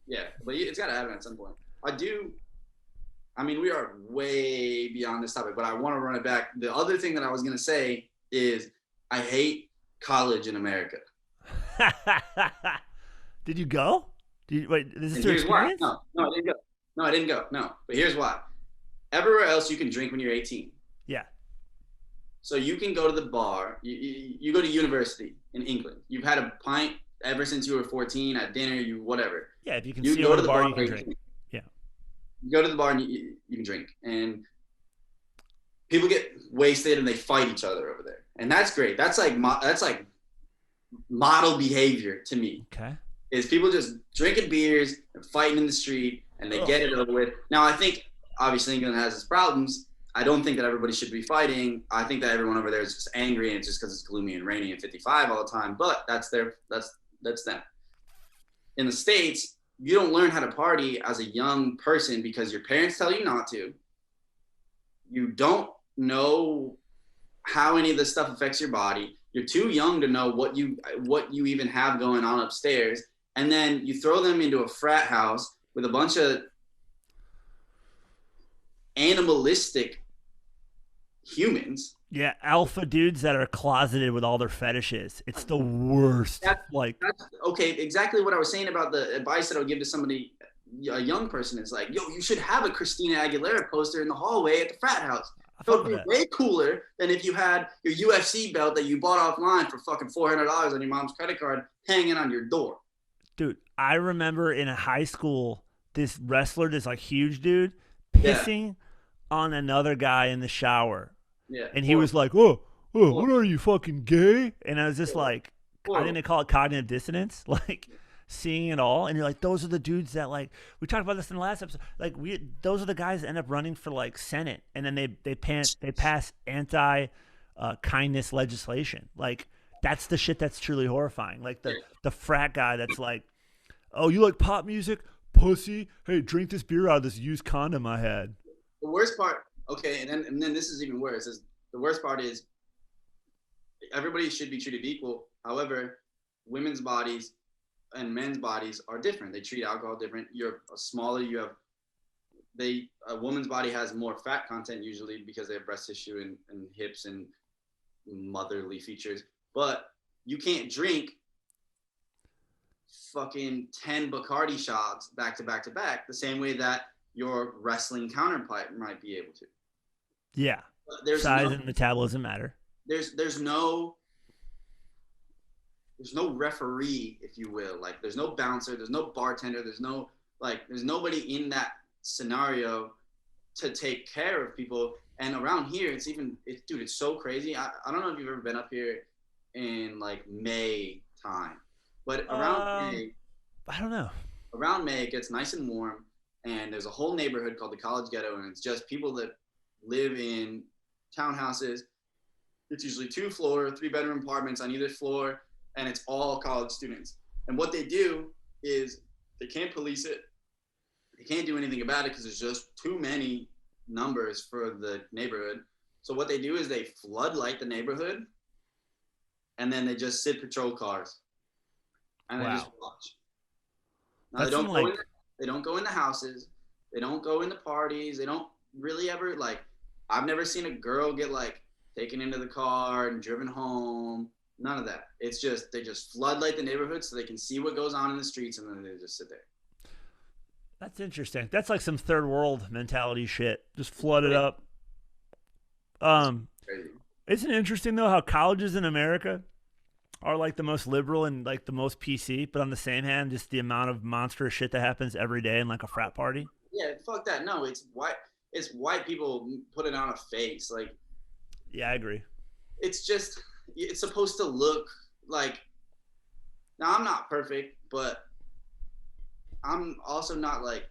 Yeah. But it's got to happen at some point. I mean, we are way beyond this topic, but I want to run it back. The other thing that I was going to say is I hate college in America. Did you go? Wait, this is your experience? No, I didn't go. No, I didn't go. No, but here's why. Everywhere else you can drink when you're 18. Yeah. So you can go to the bar. You go to university in England. You've had a pint ever since you were 14 at dinner, whatever. Yeah, if you can go to the bar, you can drink. Yeah. You go to the bar and you can drink. And people get wasted and they fight each other over there. And that's great. That's like model behavior to me. Okay. Is people just drinking beers and fighting in the street and they get it over with. Now, I think obviously England has its problems. I don't think that everybody should be fighting. I think that everyone over there is just angry, and it's just because it's gloomy and rainy and 55 all the time. But that's them. In the States, you don't learn how to party as a young person because your parents tell you not to. You don't know how any of this stuff affects your body. You're too young to know what you even have going on upstairs. And then you throw them into a frat house with a bunch of animalistic humans. Yeah, alpha dudes that are closeted with all their fetishes. It's the worst. That's okay, exactly what I was saying about the advice that I would give to somebody, a young person. Is like, yo, you should have a Christina Aguilera poster in the hallway at the frat house. fuck It would with be that. way cooler than if you had your UFC belt that you bought offline for fucking $400 on your mom's credit card hanging on your door. Dude, I remember in high school, this wrestler, this like huge dude, Yeah, pissing on another guy in the shower. yeah. And he Horrible. was like, oh, what Horrible. are you, fucking gay? And I was just like, I think Horrible. they call it cognitive dissonance, like seeing it all. And you're like, those are the dudes that, like, we talked about this in the last episode. Like, those are the guys that end up running for like Senate, and then they pass anti kindness legislation. Like, that's the shit that's truly horrifying. Like the frat guy that's like, oh, you like pop music, pussy? Hey, drink this beer out of this used condom I had. The worst part, okay, and then this is even worse. Is the worst part is everybody should be treated equal. However, women's bodies and men's bodies are different. They treat alcohol different. You're smaller. You have a woman's body has more fat content usually because they have breast tissue and hips and motherly features. But you can't drink fucking 10 Bacardi shots back to back to back the same way that your wrestling counterpart might be able to. Yeah. There's size and metabolism matter. There's no referee, if you will. Like, there's no bouncer, there's no bartender, there's nobody in that scenario to take care of people. And around here, it's so crazy. I don't know if you've ever been up here in like May time, but around May, I don't know. Around May, it gets nice and warm, and there's a whole neighborhood called the College Ghetto, and it's just people that live in townhouses. It's usually 2-floor, 3-bedroom apartments on either floor, and it's all college students. And what they do is they can't police it. They can't do anything about it because there's just too many numbers for the neighborhood. So what they do is they floodlight the neighborhood, and then they just sit patrol cars, and they just watch. Now, they don't go in the houses. They don't go in the parties. They don't really ever, like, I've never seen a girl get like taken into the car and driven home. None of that. It's just, they just floodlight the neighborhood so they can see what goes on in the streets, and then they just sit there. That's interesting. That's like some third world mentality shit. Just flood it up. Crazy. Isn't it interesting though how colleges in America are like the most liberal and like the most PC, but on the same hand, just the amount of monstrous shit that happens every day in like a frat party? Yeah, fuck that. No, it's white people putting on a face. Like, yeah, I agree. It's supposed to look like, now I'm not perfect, but I'm also not like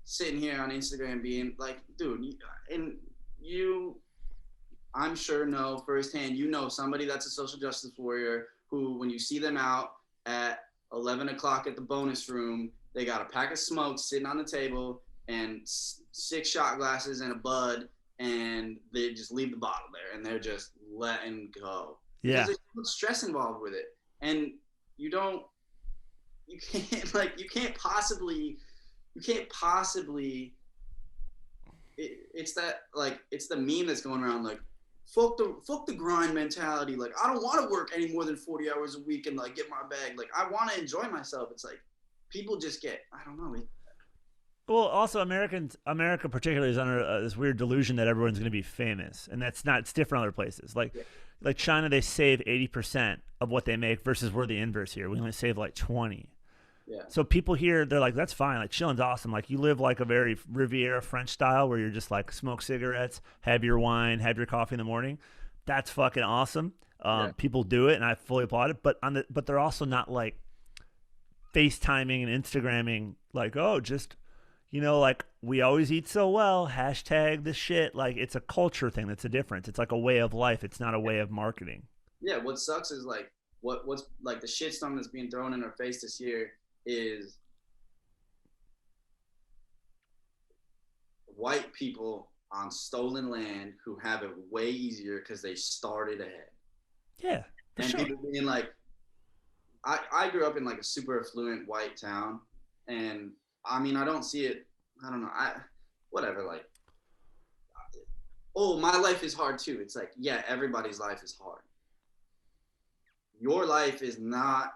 sitting here on Instagram being like, dude, and you, I'm sure know firsthand, somebody that's a social justice warrior who, when you see them out at 11 o'clock at the bonus room, they got a pack of smokes sitting on the table and 6 shot glasses and a bud, and they just leave the bottle there and they're just letting go. Yeah. Because there's so much stress involved with it. And you can't possibly, it's the meme that's going around like, fuck the grind mentality. Like, I don't want to work any more than 40 hours a week and like get my bag. Like, I want to enjoy myself. It's like, people just get, I don't know. Well, also America particularly is under this weird delusion that everyone's going to be famous, and that's not. It's different other places. Like China, they save 80% of what they make versus we're the inverse here. We only save like 20. Yeah. So people here, they're like, that's fine. Like, chilling's awesome. Like, you live like a very Riviera French style where you're just like smoke cigarettes, have your wine, have your coffee in the morning. That's fucking awesome. People do it, and I fully applaud it. But they're also not like FaceTiming and Instagramming like, oh, just, like, we always eat so well, hashtag this shit. Like, it's a culture thing that's a difference. It's like a way of life. It's not a way of marketing. Yeah, what sucks is like what's like the shitstorm that's being thrown in our face this year is white people on stolen land who have it way easier because they started ahead. Yeah, and sure. People being like, I grew up in like a super affluent white town, and I mean, I don't see it. I don't know. Whatever. Like, oh, my life is hard too. It's like, yeah, everybody's life is hard. Your life is not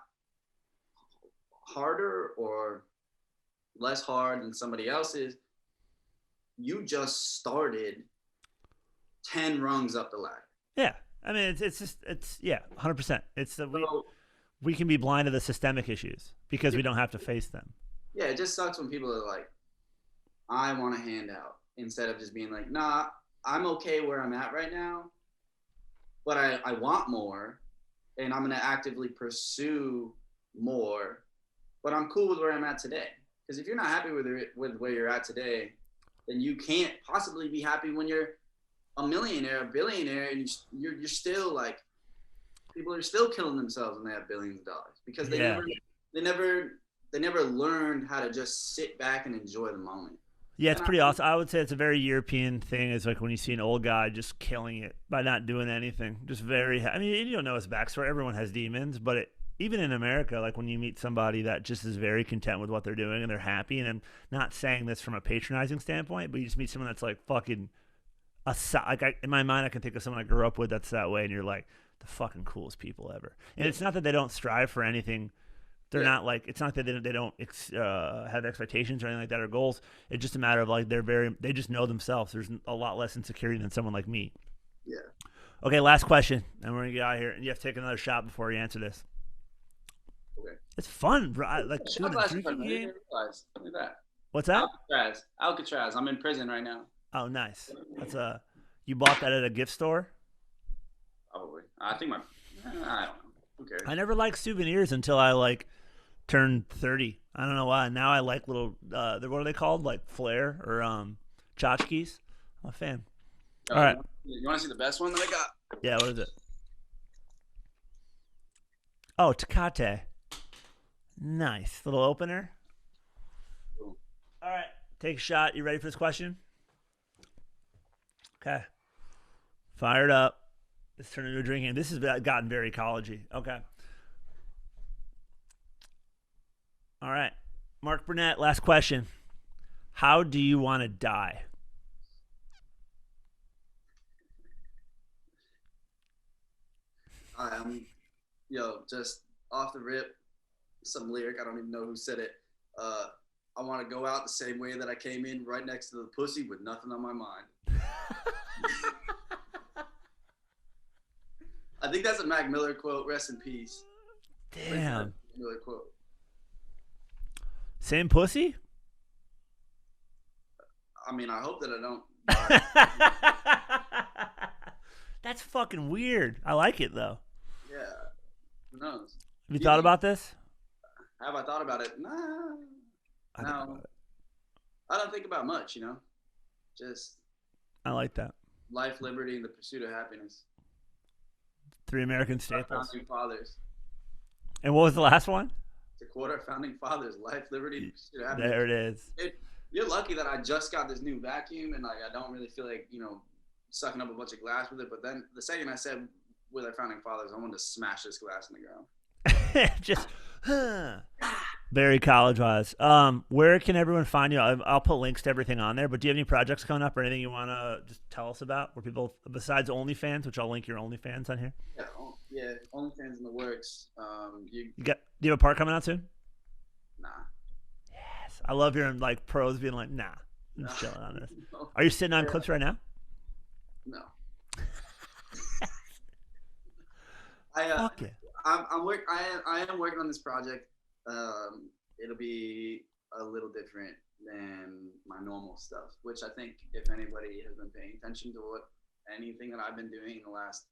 harder or less hard than somebody else's. You just started 10 rungs up the ladder. Yeah. I mean, it's just 100%. It's we can be blind to the systemic issues because we don't have to face them. Yeah, it just sucks when people are like, I want a handout, instead of just being like, nah, I'm okay where I'm at right now, but I want more, and I'm going to actively pursue more, but I'm cool with where I'm at today. Because if you're not happy with where you're at today, then you can't possibly be happy when you're a millionaire, a billionaire, and you're still like, people are still killing themselves when they have billions of dollars because they never learned how to just sit back and enjoy the moment. Yeah, it's pretty awesome. I would say it's a very European thing. It's like when you see an old guy just killing it by not doing anything. Just I mean, you don't know his backstory. Everyone has demons, but even in America, like when you meet somebody that just is very content with what they're doing and they're happy, and I'm not saying this from a patronizing standpoint, but you just meet someone that's like fucking in my mind, I can think of someone I grew up with that's that way, and you're like the fucking coolest people ever. And it's not that they don't strive for anything. They're not like, it's not that they don't have expectations or anything like that or goals. It's just a matter of like they just know themselves. There's a lot less insecurity than someone like me. Yeah. Okay, last question, and we're gonna get out of here. And you have to take another shot before you answer this. Okay. It's fun, bro. Like doing a drinking game. Look at that. What's that? Alcatraz. I'm in prison right now. Oh, nice. That's you bought that at a gift store? Probably. I think I don't know. Who cares? I never liked souvenirs until I like turned 30. I don't know why. Now I like little what are they called? Like flare or tchotchkes. I'm a fan. All right. You want to see the best one that I got? Yeah, what is it? Oh, Tecate. Nice. Little opener. Cool. All right. Take a shot. You ready for this question? Okay. Fired up. Let's turn into a drinking game. This has gotten very collegey. Okay. All right. Mark Burnett, last question. How do you want to die? Just off the rip, some lyric, I don't even know who said it. I want to go out the same way that I came in, right next to the pussy with nothing on my mind. I think that's a Mac Miller quote. Rest in peace. Damn. Miller quote. Same pussy? I mean, I hope that I don't. That's fucking weird. I like it though. Yeah. Who knows? Have you thought about this? Have I thought about it? Nah. No. I don't think about much, Just. I like that. Life, liberty, and the pursuit of happiness. 3 American staples. Founding fathers. And what was the last one? To quote our founding fathers, life, liberty, and the pursuit of happiness. There it is. You're lucky that I just got this new vacuum and like I don't really feel like, sucking up a bunch of glass with it. But then the second I said with our founding fathers, I wanted to smash this glass in the ground. Just very college-wise. Where can everyone find you? I'll put links to everything on there. But do you have any projects coming up or anything you want to just tell us about? Where people, besides OnlyFans, which I'll link your OnlyFans on here. Yeah, OnlyFans in the works. Do you have a part coming out soon? Nah. Yes, I love hearing like pros being like, nah, I'm just chilling on this. No. Are you sitting on clips right now? No. Fuck it. I am working on this project. It'll be a little different than my normal stuff, which I think if anybody has been paying attention to anything that I've been doing in the last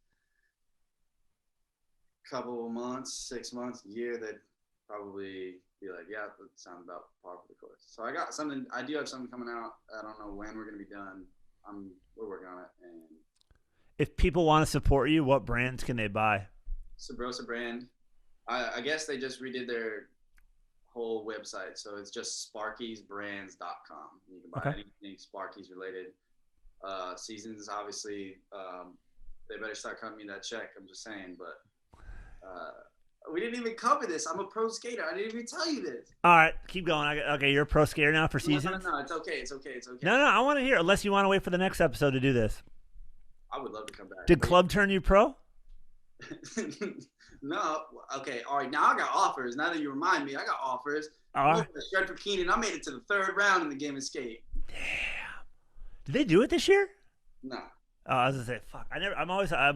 couple of months, 6 months, year, they'd probably be like, yeah, that sounds about par for the course. So I do have something coming out. I don't know when we're going to be done. We're working on it. And if people want to support you, what brands can they buy? Sabrosa brand. I guess they just redid their whole website, so it's just sparkiesbrands.com. You can buy anything Sparkies related. Seasons, obviously, they better start cutting me that check. I'm just saying, but we didn't even cover this. I'm a pro skater. I didn't even tell you this. All right, keep going. Okay, you're a pro skater now for Seasons? No, it's okay. No, I want to hear. Unless you want to wait for the next episode to do this. I would love to come back. Did Club turn you pro? No. Okay. All right. Now I got offers. Now that you remind me, I got offers. All right. Stretford Keenan. I made it to the 3rd round in the game of skate. Damn. Did they do it this year? No. I was gonna say, fuck. I'm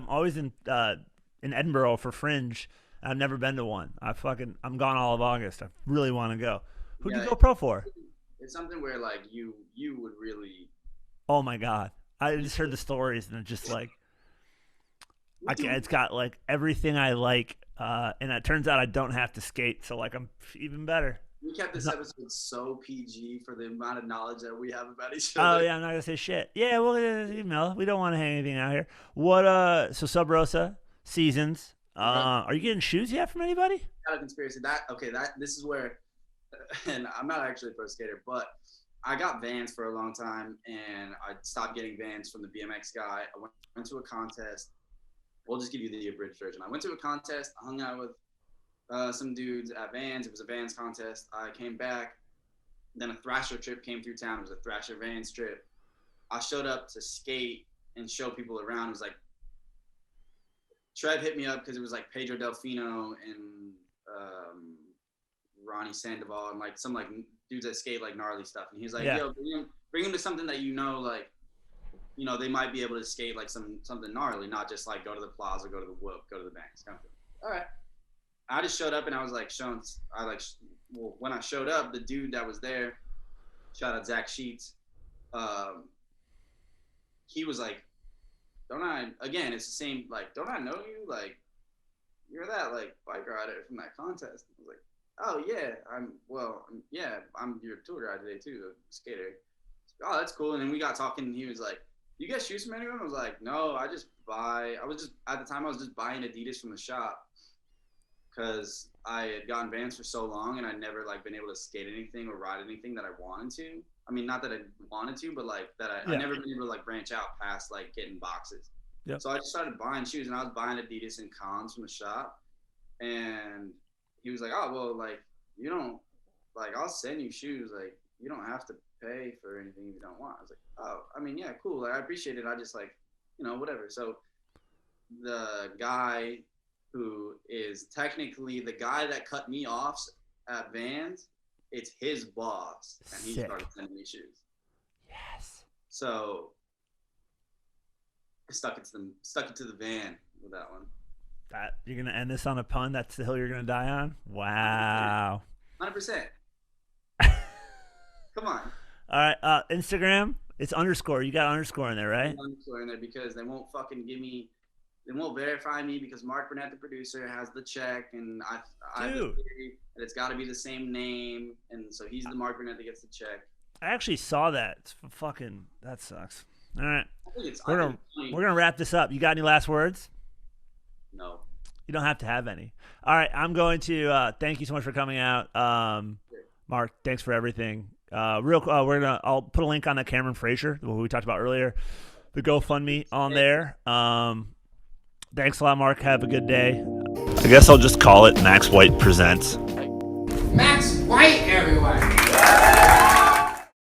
always in Edinburgh for Fringe. I've never been to one. I'm gone all of August. I really want to go. Who'd you go pro for? It's something where like you would really. Oh my god! I just heard the stories and it's just like, it's got like everything I like, and it turns out I don't have to skate, so like I'm even better. We kept this episode so PG for the amount of knowledge that we have about each other. Oh yeah, I'm not gonna say shit. Yeah, well, we don't want to hang anything out here. What? So Sub Rosa seasons. Are you getting shoes yet from anybody? Got a conspiracy. This is where, and I'm not actually a pro skater, but I got Vans for a long time, and I stopped getting Vans from the BMX guy. I went to a contest. We'll just give you the abridged version. I went to a contest. I hung out with some dudes at Vans. It was a Vans contest. I came back. Then a Thrasher trip came through town. It was a Thrasher Vans trip. I showed up to skate and show people around. It was like, Trev hit me up because it was like Pedro Delfino and Ronnie Sandoval and like some like dudes that skate like gnarly stuff. And he's like, yo, bring him to something that like, they might be able to skate like something gnarly, not just like go to the plaza, go to the whoop, go to the banks. Kind of thing. All right. I just showed up and I was like when I showed up, the dude that was there, shout out Zach Sheets, he was like, it's the same, like, don't I know you? Like, you're that, like, bike rider from that contest. I was like, oh, yeah, I'm your tour guide today, too, the skater. Oh, that's cool. And then we got talking, and he was like, you get shoes from anyone? I was like, no, at the time, I was just buying Adidas from the shop because I had gotten Vans for so long, and I'd never, like, been able to skate anything or ride anything that I wanted to. I mean, not that I wanted to, but like that I never been able to like branch out past like getting boxes. Yep. So I just started buying shoes, and I was buying Adidas and Cons from the shop. And he was like, oh, well, like, you don't, like, I'll send you shoes. Like, you don't have to pay for anything you don't want. I was like, oh, I mean, yeah, cool. Like, I appreciate it. I just like, whatever. So the guy who is technically the guy that cut me off at Vans, it's his boss, and he started sending me shoes. Yes. So I stuck it to the van with that one. That you're gonna end this on a pun. That's the hill you're gonna die on. Wow. 100%. Come on. All right. Instagram. It's underscore. You got underscore in there, right? Underscore in there because they won't fucking they won't verify me because Mark Burnett, the producer, has the check, and I have the theory that it's got to be the same name, and so he's the Mark Burnett that gets the check. I actually saw that. It's that sucks. All right, we're gonna wrap this up. You got any last words? No. You don't have to have any. All right, I'm going to thank you so much for coming out, Mark. Thanks for everything. I'll put a link on that Cameron Frazier, what we talked about earlier, the GoFundMe on there. Thanks a lot, Mark. Have a good day. I guess I'll just call it Max White Presents. Max White